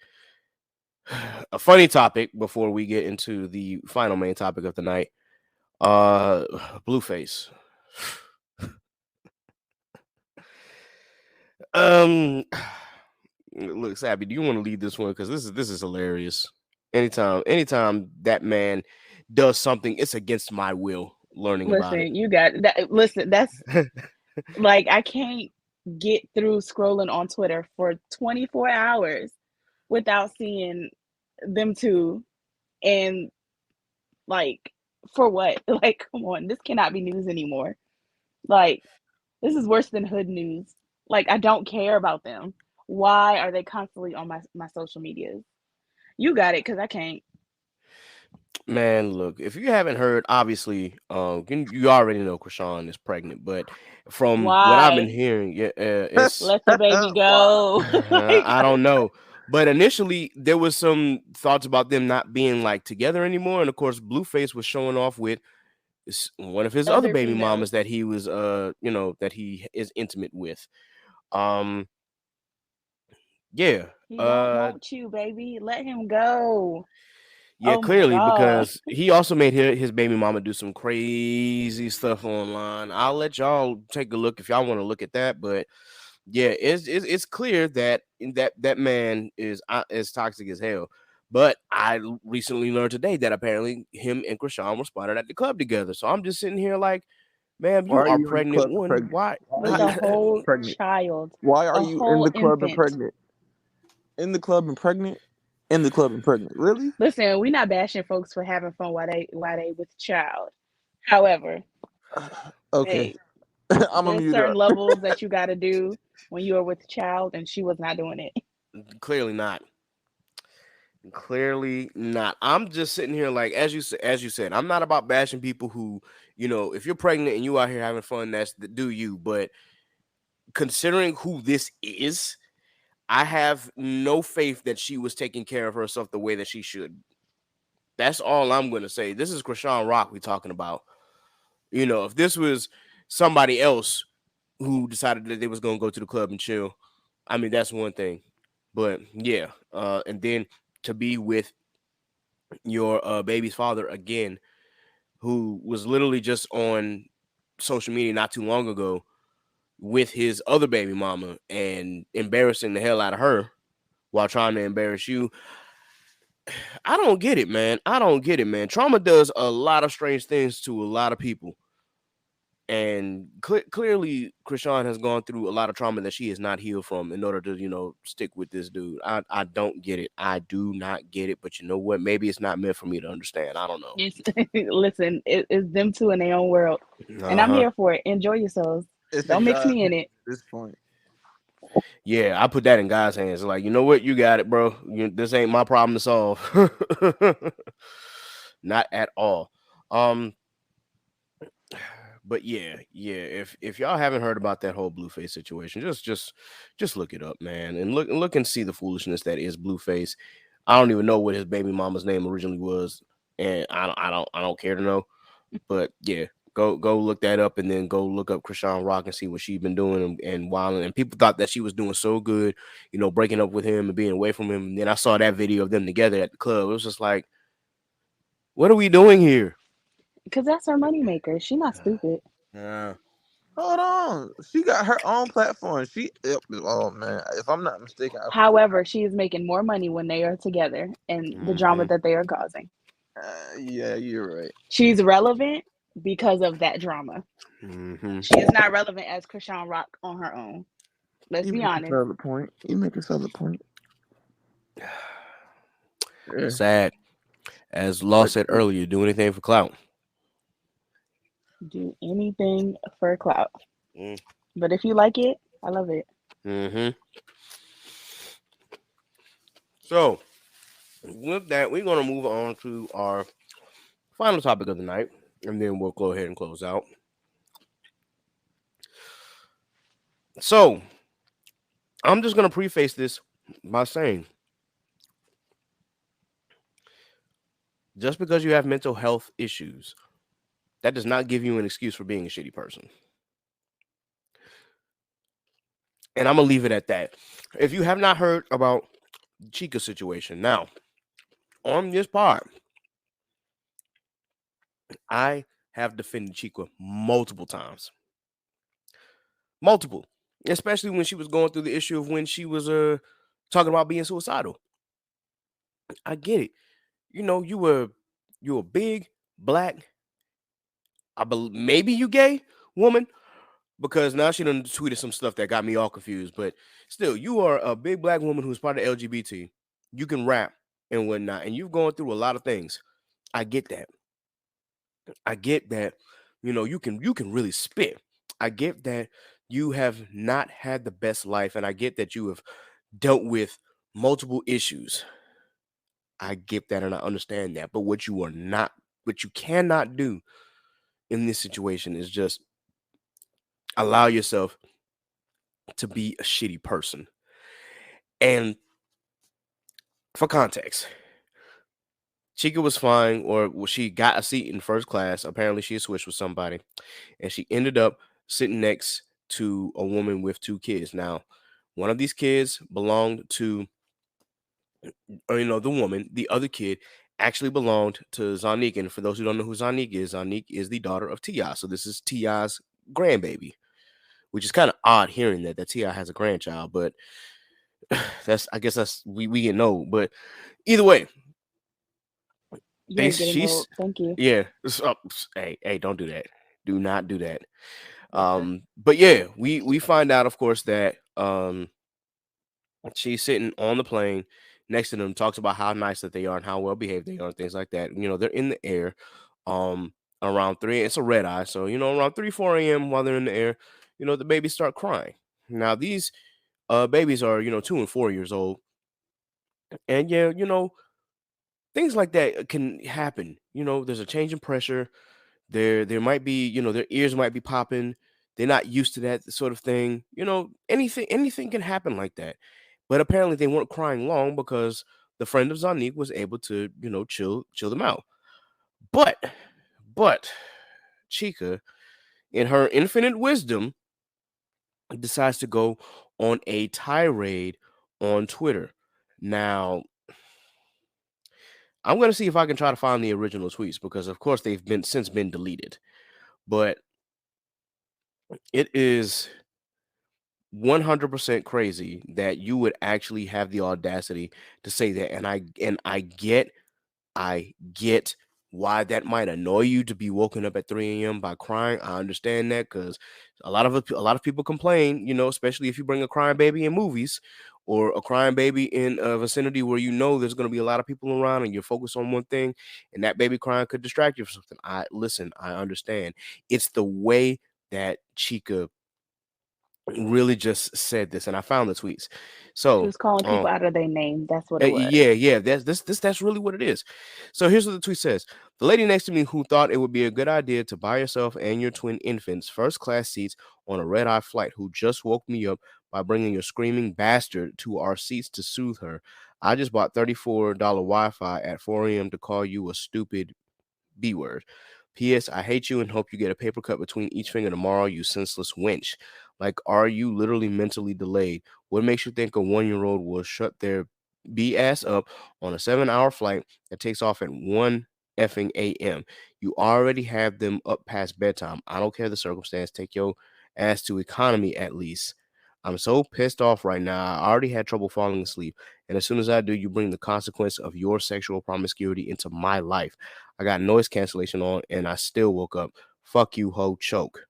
a funny topic before we get into the final main topic of the night. Uh, Blueface. Um, look, Sabby, do you want to lead this one? Because this is hilarious. Anytime that man does something, it's against my will. Learning about it. Listen, you got that. Listen, that's like I can't get through scrolling on Twitter for 24 hours without seeing them two. And like, for what? Like, come on, this cannot be news anymore. Like, this is worse than hood news. Like, I don't care about them. Why are they constantly on my social medias? You got it, because I can't. Man, look, if you haven't heard, obviously, you already know Krishan is pregnant, but from what I've been Why? hearing, yeah, it's Let the baby Wow. go. Like, I don't know. But initially, there was some thoughts about them not being like together anymore, and of course, Blueface was showing off with one of his other other baby females. mamas that he was, that he is intimate with. Um, yeah, He don't uh, want you, baby. Let him go. yeah, Oh my clearly, God. because he also made his baby mama do some crazy stuff online. I'll let y'all take a look if y'all want to look at that. But yeah, it's clear that that man is as toxic as hell. But I recently learned today that apparently him and Krishan were spotted at the club together. So I'm just sitting here like, ma'am, Why you are are you in the pregnant. club and One, pregnant? why? Why are With you a in the club and whole pregnant? child, Why are a you in whole the club and infant. pregnant? In the club and pregnant? In the club and pregnant? Really? Listen, we're not bashing folks for having fun while they with child. However, Okay. hey, I'm gonna there's mute certain up. levels that you got to do when you are with child, and she was not doing it. Clearly not. Clearly not. I'm just sitting here like, as you said, I'm not about bashing people who, if you're pregnant and you out here having fun, that's the do you. But considering who this is, I have no faith that she was taking care of herself the way that she should. That's all I'm gonna say. This is Krishan Rock we talking about. If this was somebody else who decided that they was gonna go to the club and chill, I mean that's one thing. But yeah, and then to be with your baby's father again, who was literally just on social media not too long ago with his other baby mama and embarrassing the hell out of her while trying to embarrass you. I don't get it, man. I don't get it, man. Trauma does a lot of strange things to a lot of people. And clearly, Krishan has gone through a lot of trauma that she is not healed from in order to, stick with this dude. I don't get it. I do not get it. But you know what? Maybe it's not meant for me to understand. I don't know. It's, listen, it's them two in their own world, and Uh I'm huh. here for it. Enjoy yourselves. It's Don't in mix God's me in hands it. at this point. Yeah, I put that in God's hands. Like, you know what? You got it, bro. This ain't my problem to solve. Not at all. Um, but yeah. If y'all haven't heard about that whole Blueface situation, just look it up, man, and look and see the foolishness that is Blueface. I don't even know what his baby mama's name originally was, and I don't care to know. But yeah, go look that up, and then go look up Krishan Rock and see what she's been doing and wilding. And people thought that she was doing so good, breaking up with him and being away from him. And then I saw that video of them together at the club. It was just like, what are we doing here? Because that's her moneymaker. She not stupid. Yeah. Hold on. She got her own platform. Oh man, if I'm not mistaken, However, she is making more money when they are together and the drama Hmm. that they are causing. yeah, you're right. She's relevant because of that drama. Hmm. She is not relevant as Krishan Rock on her own. Let's You be make a honest. solid point. You make a solid point. Yeah. Sad. As Law But said earlier, do anything for clout. Do anything for clout. Mm, But if you like it, I love it. mm-hmm. So with that, we're gonna move on to our final topic of the night, and then we'll go ahead and close out. So I'm just gonna preface this by saying, just because you have mental health issues, that does not give you an excuse for being a shitty person. And I'm gonna leave it at that. If you have not heard about Chika's situation, now on this pod, I have defended Chika multiple times, multiple, especially when she was going through the issue of when she was talking about being suicidal. I get it. You know, you a big black, maybe you gay woman, because now she done tweeted some stuff that got me all confused. But still, you are a big black woman who's part of LGBT. You can rap and whatnot, and you've gone through a lot of things. I get that. I get that. You know, you can really spit. I get that you have not had the best life, and I get that you have dealt with multiple issues. I get that, and I understand that. But what you cannot do in this situation is just allow yourself to be a shitty person. And for context, Chika was fine, or she got a seat in first class. Apparently, she had switched with somebody, and she ended up sitting next to a woman with two kids. Now, one of these kids belonged to, the woman. The other kid actually belonged to Zonnique. And for those who don't know who Zonnique is the daughter of Ti. So this is Ti's grandbaby, which is kind of odd hearing that Ti has a grandchild, but I guess that's we get no. But either way, You're getting old. Thank you. yeah. Hey, don't do that. Do not do that. Okay. But yeah, we find out, of course, that she's sitting on the plane next to them, talks about how nice that they are and how well behaved they are and things like that. You know, they're in the air around 3. It's a red eye, so around 3-4 a.m. while they're in the air, the babies start crying. Now these babies are 2 and 4 years old, and yeah, things like that can happen. There's a change in pressure. There might be, their ears might be popping. They're not used to that sort of thing. Anything can happen like that. But apparently they weren't crying long because the friend of Zonnique was able to, chill them out. But Chika, in her infinite wisdom, decides to go on a tirade on Twitter. Now, I'm gonna see if I can try to find the original tweets, because of course they've been deleted. But it is 100% crazy that you would actually have the audacity to say that. And I get why that might annoy you, to be woken up at 3 a.m. by crying. I understand that, because a lot of people complain, especially if you bring a crying baby in movies, or a crying baby in a vicinity where there's going to be a lot of people around and you're focused on one thing, and that baby crying could distract you from something. I understand. It's the way that Chika really just said this, and I found the tweets. She So, was calling people out of their name. That's what it was. yeah, that's really what it is. So here's what the tweet says: the lady next to me who thought it would be a good idea to buy yourself and your twin infants first class seats on a red eye flight, who just woke me up by bringing your screaming bastard to our seats to soothe her. I just bought $34 Wi-Fi at 4 a.m. to call you a stupid B word. P.S. I hate you and hope you get a paper cut between each finger tomorrow, you senseless wench. Like, are you literally mentally delayed? What makes you think a 1-year-old will shut their B ass up on a 7-hour flight that takes off at 1 effing a.m.? You already have them up past bedtime. I don't care the circumstance. Take your ass to economy at least. I'm so pissed off right now. I already had trouble falling asleep. And as soon as I do, you bring the consequence of your sexual promiscuity into my life. I got noise cancellation on and I still woke up. Fuck you, ho, choke.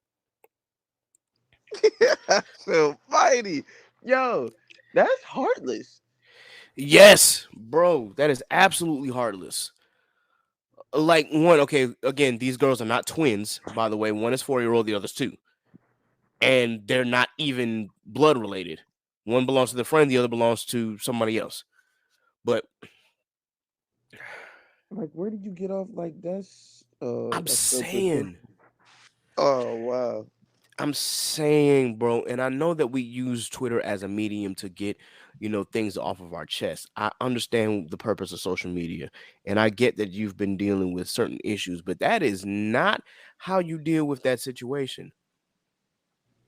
So mighty. Yo, that's heartless. Yes, bro, that is absolutely heartless. like one, okay, again, these girls are not twins, by the way. One is 4-year old, the other's 2. And they're not even blood related. One belongs to the friend, the other belongs to somebody else. But Like, where did you get off? Like, I'm that's so good. saying, Oh wow. bro, and I know that we use Twitter as a medium to get, things off of our chest. I understand the purpose of social media, and I get that you've been dealing with certain issues, but that is not how you deal with that situation.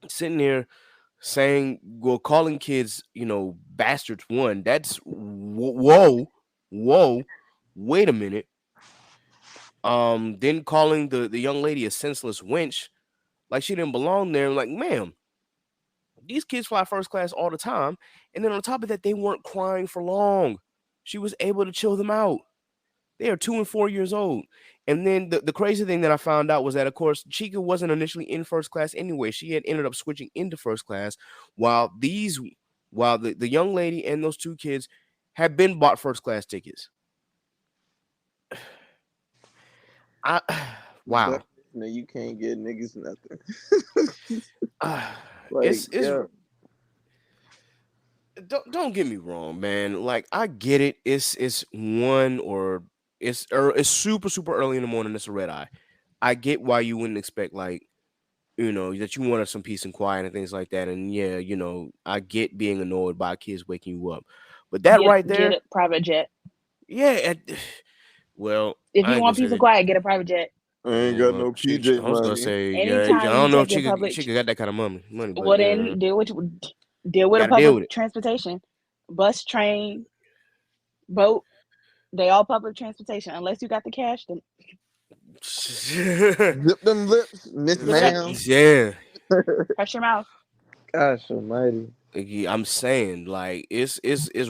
Sitting there saying, well, calling kids, bastards. One, that's whoa, wait a minute. Then calling the young lady a senseless wench, like she didn't belong there. Like, ma'am, these kids fly first class all the time, and then on top of that, they weren't crying for long. She was able to chill them out. They are 2 and 4 years old. And then the crazy thing that I found out was that, of course, Chika wasn't initially in first class anyway. She had ended up switching into first class while the young lady and those 2 kids had been bought first class tickets. I But wow. you can't get niggas nothing. It's Yeah. don't get me wrong, man. Like, I get it. It's one or it's super super early in the morning. It's a red eye. I get why you wouldn't expect, like, that you wanted some peace and quiet and things like that. And yeah, I get being annoyed by kids waking you up. But that right Get there, a private jet. yeah. Well, If I you ain't gonna want say peace and that. quiet, get a private jet. I ain't got no I PJ was gonna money. say, yeah, I Anytime you don't know if take a Chika got that kind of money, but well then deal you with a got to deal public with transportation, bus, train, boat. They all public transportation. Unless you got the cash, then it. Zip them lips, Miss zip it up, Ma'am. Yeah. press your mouth. Gosh almighty. Yeah, I'm saying, like, it's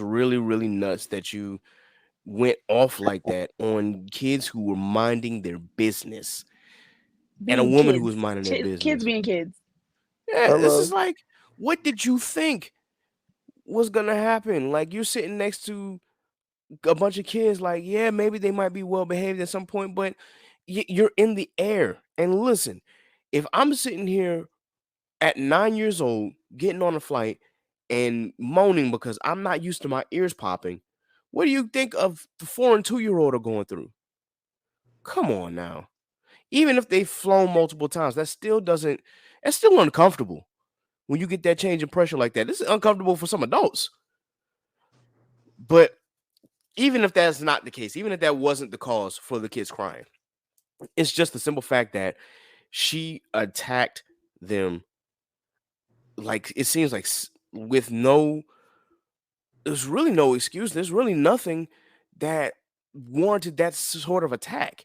really really nuts that you went off like that on kids who were minding their business and a Being woman who kids, was minding their kids business. being kids. Yeah, this is Hello. like, what did you think was gonna happen? Like, you're sitting next to a bunch of kids, like, yeah, maybe they might be well behaved at some point, but you're in the air. And listen, if I'm sitting here at 9 years old, getting on a flight and moaning because I'm not used to my ears popping, what do you think of the 4 and 2-year-old are going through? Come on now. Even if they've flown multiple times, that's still uncomfortable when you get that change in pressure like that. This is uncomfortable for some adults. But even if that's not the case, even if that wasn't the cause for the kids crying, it's just the simple fact that she attacked them. Like, it seems like with there's really no excuse. There's really nothing that warranted that sort of attack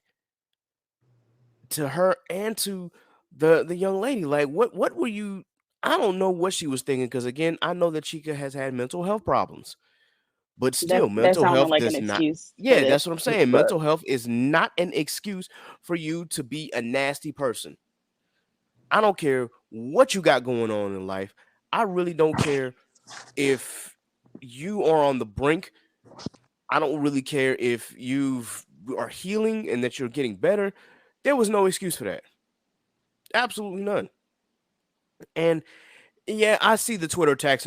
to her and to the young lady. Like, what were you? I don't know what she was thinking, because again, I know that Chika has had mental health problems, but still, That's mental sounding health like an does not. excuse for Yeah, this. that's what I'm saying. But Mental health is not an excuse for you to be a nasty person. I don't care what you got going on in life. I really don't care if you are on the brink. I don't really care if you are healing and that you're getting better. There was no excuse for that. Absolutely none. And yeah, I see the Twitter attacks,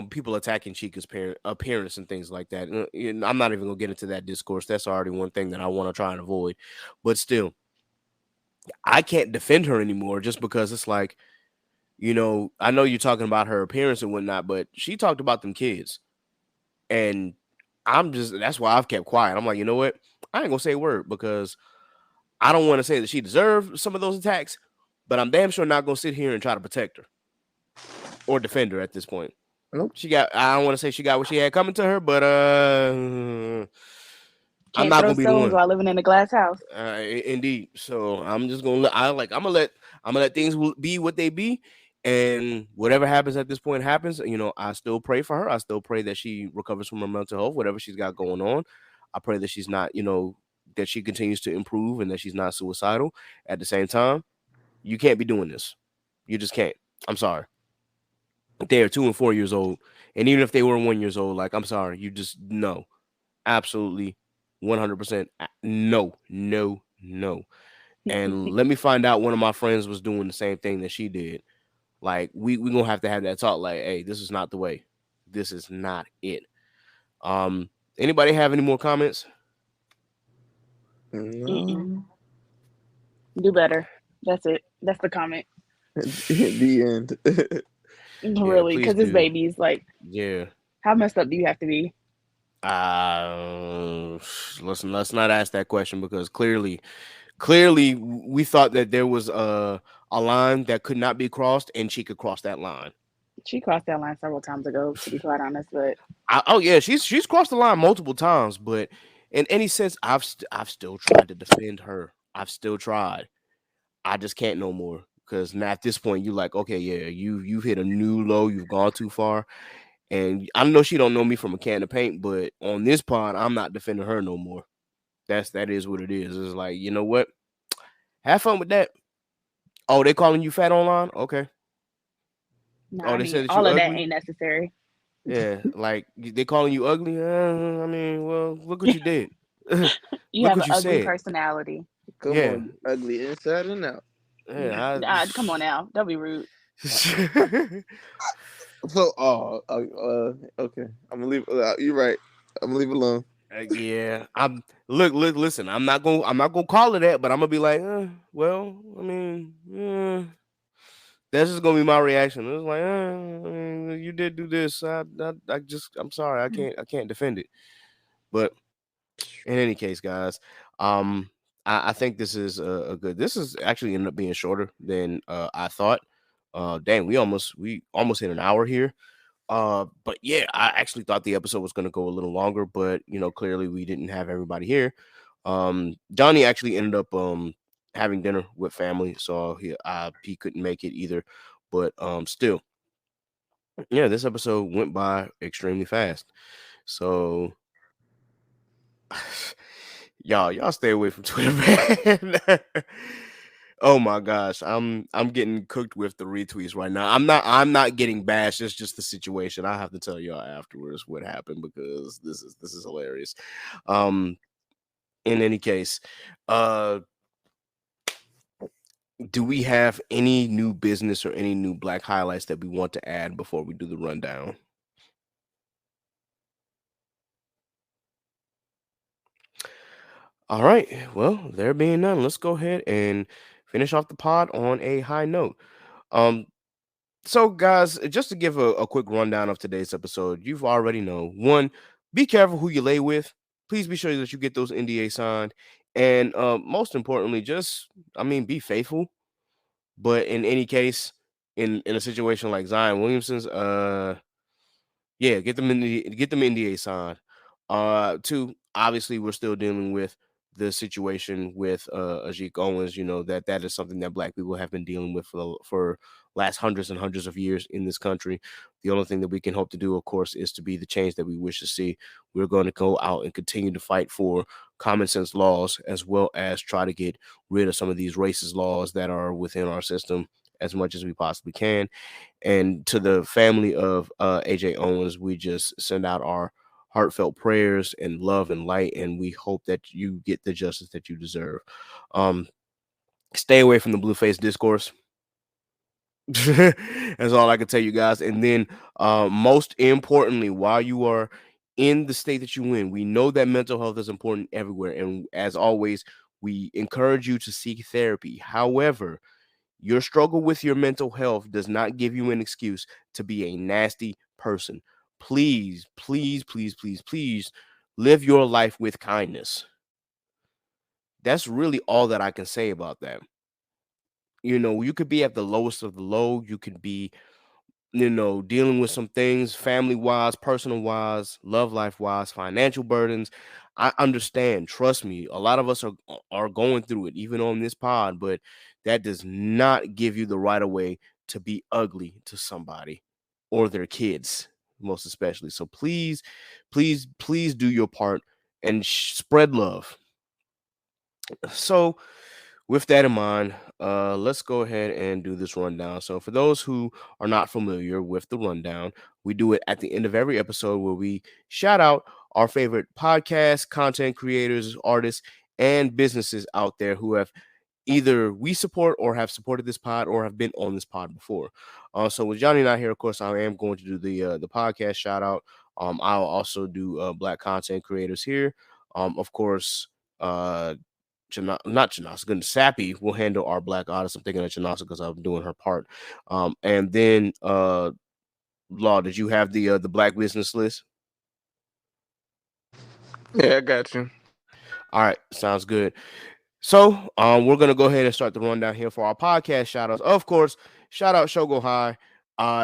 people attacking Chica's appearance and things like that. And I'm not even gonna get into that discourse. That's already one thing that I want to try and avoid. But still, I can't defend her anymore just because it's like, I know you're talking about her appearance and whatnot, but she talked about them kids. And that's why I've kept quiet. I'm like, you know what? I ain't gonna say a word, because I don't want to say that she deserved some of those attacks, but I'm damn sure not gonna sit here and try to protect her or defend her at this point. nope. I don't want to say she got what she had coming to her, but I'm Can't not throw gonna be the stones one. while living in a glass house. Indeed. So I'm just gonna I'm gonna let things be what they be, and whatever happens at this point happens. I still pray for her. I still pray that she recovers from her mental health, whatever she's got going on. I pray that she's not, that she continues to improve and that she's not suicidal. At the same time, you can't be doing this. You just can't. I'm sorry. They are 2 and 4 years old, and even if they were 1 years old, like, I'm sorry, you just no, absolutely, 100%, no, no, No. And let me find out one of my friends was doing the same thing that she did. Like we gonna have to have that talk. Like, hey, this is not the way. This is not it. Um, anybody have any more comments? Mm-mm. No. Do better. That's it. That's the comment. The end. Yeah, Really, please because this do. baby's like, Yeah. how messed up do you have to be? Uh, let's not ask that question because clearly we thought that there was a line that could not be crossed, and she could cross that line. She crossed that line several times ago, to be quite honest. But Oh yeah, she's crossed the line multiple times, but in any sense, I've still tried to defend her. I've still tried. I just can't no more because now at this point you like, okay, yeah, you've hit a new low. You've gone too far, and I know she don't know me from a can of paint, but on this pod, I'm not defending her no more. That is what it is. It's like, you know what? Have fun with that. Oh, they calling you fat online? Okay. no, Oh, I they mean, said that all you of that ugly. ain't necessary. Yeah, like they calling you ugly. I mean, well, look what you did. You Look have an what you ugly said. personality. Come Yeah, on, you ugly inside and out. yeah. Come on now, don't be rude. So, okay. I'm gonna leave. You're right. I'm gonna leave it alone. Yeah. Look. Listen, I'm not gonna call it that, but I'm gonna be like, well, I mean, that's just gonna be my reaction. It's like, I mean, you did do this. I'm sorry. I can't defend it. But in any case, guys, um, I think this is a good. This is actually ended up being shorter than I thought. Dang, we almost hit an hour here. But yeah, I actually thought the episode was going to go a little longer, but clearly we didn't have everybody here. Johnny actually ended up having dinner with family, so he couldn't make it either. But still, yeah, this episode went by extremely fast. So y'all stay away from Twitter, man. Oh my gosh, I'm getting cooked with the retweets right now. I'm not getting bashed. It's just the situation. I have to tell y'all afterwards what happened because this is hilarious. Um, in any case, uh, do we have any new business or any new black highlights that we want to add before we do the rundown? All right. Well, there being none, let's go ahead and finish off the pod on a high note. Um, So, guys, just to give a quick rundown of today's episode, you've already know one, be careful who you lay with. Please be sure that you get those NDA signed, and most importantly, I mean, be faithful. But in any case, in a situation like Zion Williamson's, yeah, get them NDA signed. Two, obviously, we're still dealing with the situation with Ajike Owens. You know that is something that Black people have been dealing with for last hundreds and hundreds of years in this country. The only thing that we can hope to do, of course, is to be the change that we wish to see. We're going to go out and continue to fight for common sense laws, as well as try to get rid of some of these racist laws that are within our system as much as we possibly can. And to the family of AJ Owens, we just send out our heartfelt prayers and love and light, and we hope that you get the justice that you deserve. Um, Stay away from the Blueface discourse. That's all I can tell you guys. And then, most importantly, while you are in the state that you in, we know that mental health is important everywhere. And as always, we encourage you to seek therapy. However, your struggle with your mental health does not give you an excuse to be a nasty person. Please, please, please, please, please live your life with kindness. That's really all that I can say about that. You could be at the lowest of the low. You could be, dealing with some things family wise, personal wise, love life wise, financial burdens. I understand. Trust me. A lot of us are going through it, even on this pod, but that does not give you the right of way to be ugly to somebody or their kids, most especially. So please, please, please do your part and spread love. So with that in mind, let's go ahead and do this rundown. So, for those who are not familiar with the rundown, we do it at the end of every episode where we shout out our favorite podcast, content creators, artists, and businesses out there who have either we support or have supported this pod or have been on this pod before. So with Johnny not here, of course, I am going to do the podcast shout out. I'll also do black content creators here. Of course, not Janasa, goodness, Sappy will handle our black artists. I'm thinking of Janasa because I'm doing her part. And then Law, did you have the black business list? Yeah, I got you. All right, sounds good. So we're gonna go ahead and start the rundown here for our podcast shout outs. Of course, shout out Shogo High.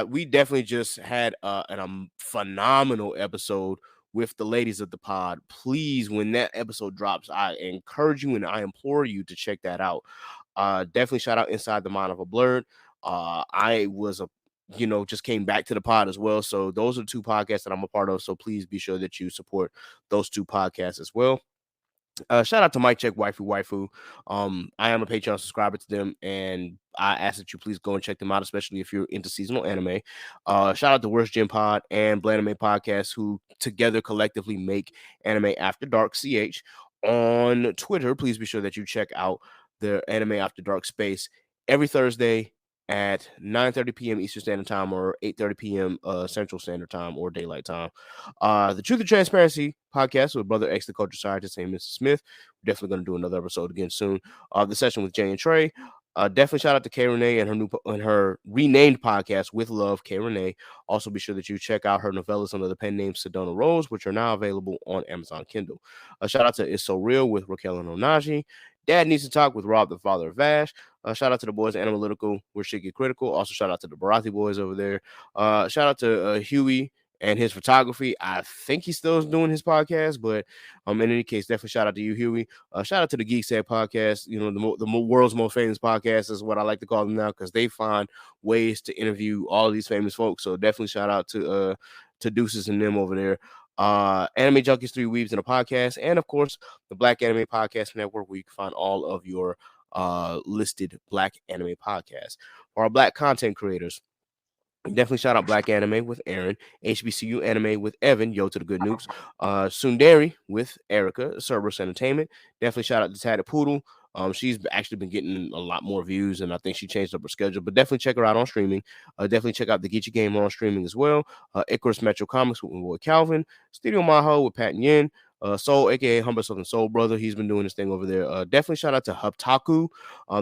We definitely just had an phenomenal episode with the ladies of the pod. Please, when that episode drops, I encourage you and I implore you to check that out. Definitely shout out Inside the Mind of a Blurred. I was a just came back to the pod as well. So those are two podcasts that I'm a part of. So please be sure that you support those two podcasts as well. Shout out to Mike Check Waifu. I am a Patreon subscriber to them, and I ask that you please go and check them out, especially if you're into seasonal anime. Shout out to Worst Gym Pod and Blanime Podcast, who together collectively make Anime After Dark CH on Twitter. Please be sure that you check out their Anime After Dark space every Thursday at 9:30 p.m. Eastern Standard Time or 8:30 p.m. Central Standard Time or Daylight Time. The Truth and Transparency podcast with Brother X, the culture scientist, and Mr. Smith. We're definitely going to do another episode again soon. The session with Jay and Trey. Definitely shout out to K Renee and her renamed podcast With Love, K Renee. Also, be sure that you check out her novellas under the pen name Sedona Rose, which are now available on Amazon Kindle. Shout out to It's So Real with Raquel and Onaji. Dad Needs to Talk with Rob, the father of Vash. Shout out to the boys at Analytical, where shit get critical. Also, shout out to the Barathi boys over there. Shout out to Huey and his photography. I think he still is doing his podcast, but in any case, definitely shout out to you, Huey. Shout out to the Geek Set podcast. The world's most famous podcast is what I like to call them now, because they find ways to interview all of these famous folks. So definitely shout out to Deuces and them over there. Anime Junkies, 3 Weaves in a podcast, and of course the Black Anime Podcast Network, where you can find all of your listed Black anime podcasts. For our Black content creators, definitely shout out Black Anime with Aaron, HBCU Anime with Evan, Yo to the Good Nukes, Sundari with Erica, Cerberus Entertainment. Definitely shout out to Tatted Poodle. She's actually been getting a lot more views, and I think she changed up her schedule. But definitely check her out on streaming. Definitely check out the Geechee Gamer on streaming as well. Icarus Metro Comics with my boy Calvin. Studio Maho with Pat and Yin. Soul, aka Humble Southern Soul Brother. He's been doing this thing over there. Definitely shout out to Hubtaku.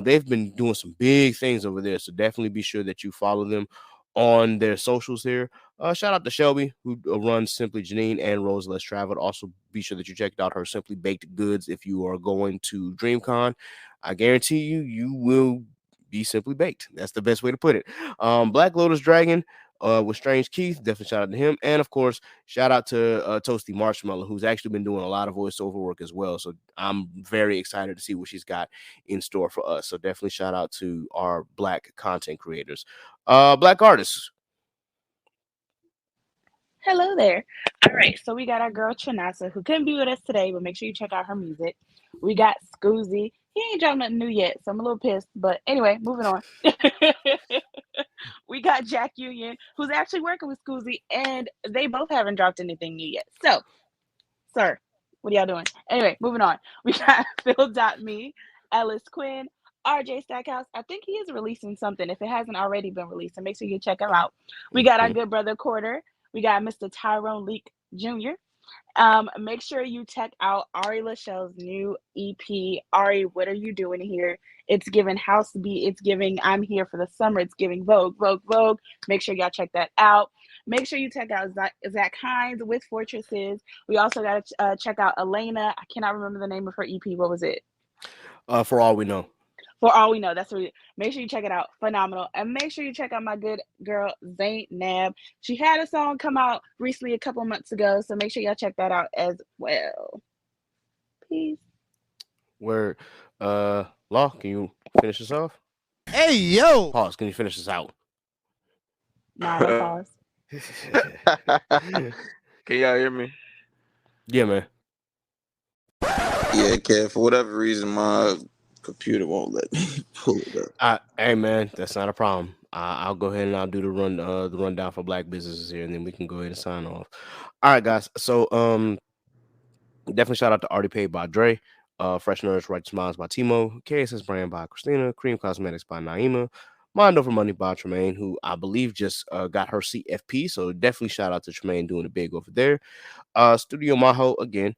They've been doing some big things over there. So definitely be sure that you follow them on their socials here. Shout out to Shelby, who runs Simply Janine and Rose Less Traveled. Also, be sure that you checked out her Simply Baked Goods if you are going to DreamCon. I guarantee you will be simply baked. That's the best way to put it. Black Lotus Dragon with Strange Keith. Definitely shout out to him. And of course, shout out to Toasty Marshmallow, who's actually been doing a lot of voiceover work as well. So I'm very excited to see what she's got in store for us. So definitely shout out to our Black content creators. Black artists. Hello there. All right, so we got our girl Chinasa, who couldn't be with us today, but make sure you check out her music. We got Scoozy. He ain't dropped nothing new yet, so I'm a little pissed. But anyway, moving on. We got Jack Union, who's actually working with Scoozy, and they both haven't dropped anything new yet. So, sir, what are y'all doing? Anyway, moving on. We got Phil.me, Ellis Quinn, RJ Stackhouse. I think he is releasing something if it hasn't already been released. So make sure you check him out. We got our good brother Quarter. We got Mr. Tyrone Leak Jr. Make sure you check out Ari Lachelle's new EP. Ari, what are you doing here? It's giving house beat. It's giving I'm here for the summer. It's giving Vogue, Vogue, Vogue. Make sure y'all check that out. Make sure you check out Zach Hines with Fortresses. We also got to check out Elena. I cannot remember the name of her EP. What was it? For All We Know. For All We Know. That's what. Make sure you check it out. Phenomenal. And make sure you check out my good girl Zaynab. She had a song come out recently a couple months ago, so make sure y'all check that out as well. Peace. Where Law, can you finish this off? Hey yo. Pause. Can you finish this out? Nah, no pause. Can y'all hear me? Yeah, man. Yeah, Kev. For whatever reason, my computer won't let me pull it up. Hey, man, that's not a problem. I'll go ahead and I'll do the rundown for Black businesses here, and then we can go ahead and sign off. All right, guys. So definitely shout out to Already Paid by Dre. Fresh Nourish Righteous Minds by Timo, KSS Brand by Christina, Cream Cosmetics by Naima, Mind Over Money by Tremaine, who I believe just got her CFP. So definitely shout out to Tremaine doing it big over there. Studio Maho again.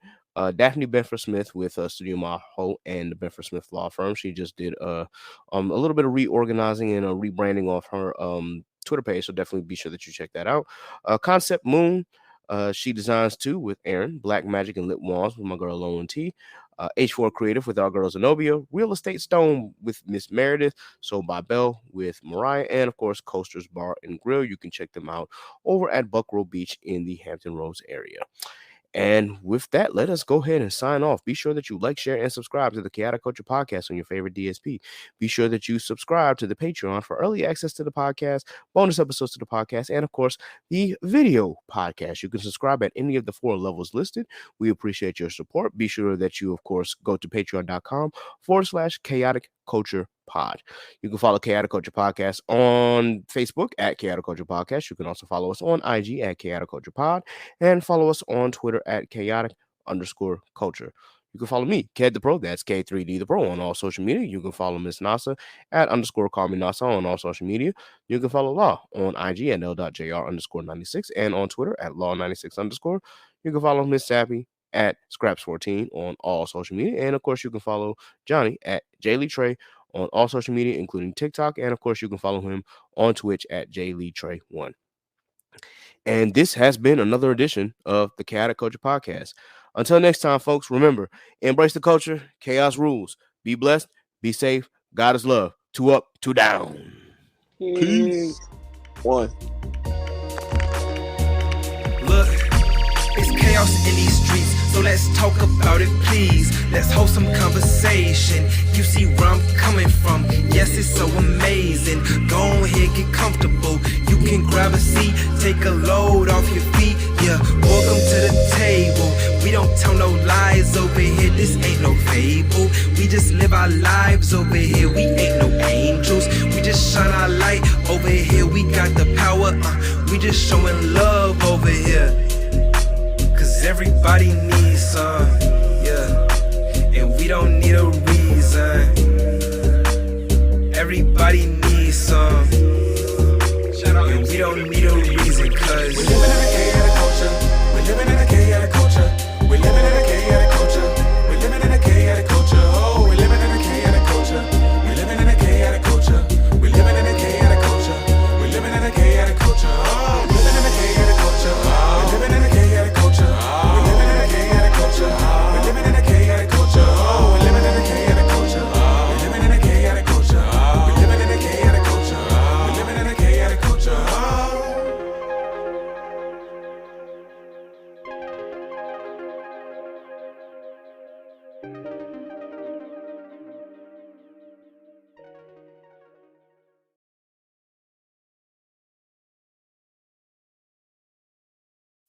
Daphne Benford Smith with Studio Maho and the Benford Smith Law Firm. She just did a little bit of reorganizing and rebranding off her Twitter page. So definitely be sure that you check that out. Concept Moon. She designs too with Aaron, Black Magic and Lip Walls with my girl Lowen T. H4 Creative with our girl Zenobia, Real Estate Stone with Miss Meredith, So by Bell with Mariah, and of course Coasters Bar and Grill. You can check them out over at Buckrow Beach in the Hampton Roads area. And with that, let us go ahead and sign off. Be sure that you like, share, and subscribe to the Chaotic Culture Podcast on your favorite DSP. Be sure that you subscribe to the Patreon for early access to the podcast, bonus episodes to the podcast, and of course, the video podcast. You can subscribe at any of the 4 levels listed. We appreciate your support. Be sure that you, of course, go to patreon.com/chaotic culture pod. You can follow Chaotic Culture Podcast on Facebook at Chaotic Culture Podcast. You can also follow us on IG at Chaotic Culture Pod and follow us on Twitter at chaotic_culture. You can follow me, Ked the Pro, that's K3D the Pro on all social media. You can follow Miss Nasa at _call me Nasa on all social media. You can follow Law on IG at L.JR_96 and on Twitter at Law96_. You can follow Miss Sappy at Scraps14 on all social media. And of course, you can follow Johnny at JLeeTrey on all social media, including TikTok. And of course, you can follow him on Twitch at JLeeTrey1. And this has been another edition of the Chaotic Culture Podcast. Until next time, folks, remember, embrace the culture, chaos rules. Be blessed, be safe. God is love. 2 up, 2 down. Peace. 1. Look, it's chaos in these streets, so let's talk about it, please. Let's hold some conversation. You see where I'm coming from. Yes, it's so amazing. Go ahead, get comfortable. You can grab a seat, take a load off your feet. Yeah, welcome to the table. We don't tell no lies over here. This ain't no fable. We just live our lives over here. We ain't no angels. We just shine our light over here. We got the power. We just showing love over here. Cause everybody needs some, yeah. And we don't need a reason.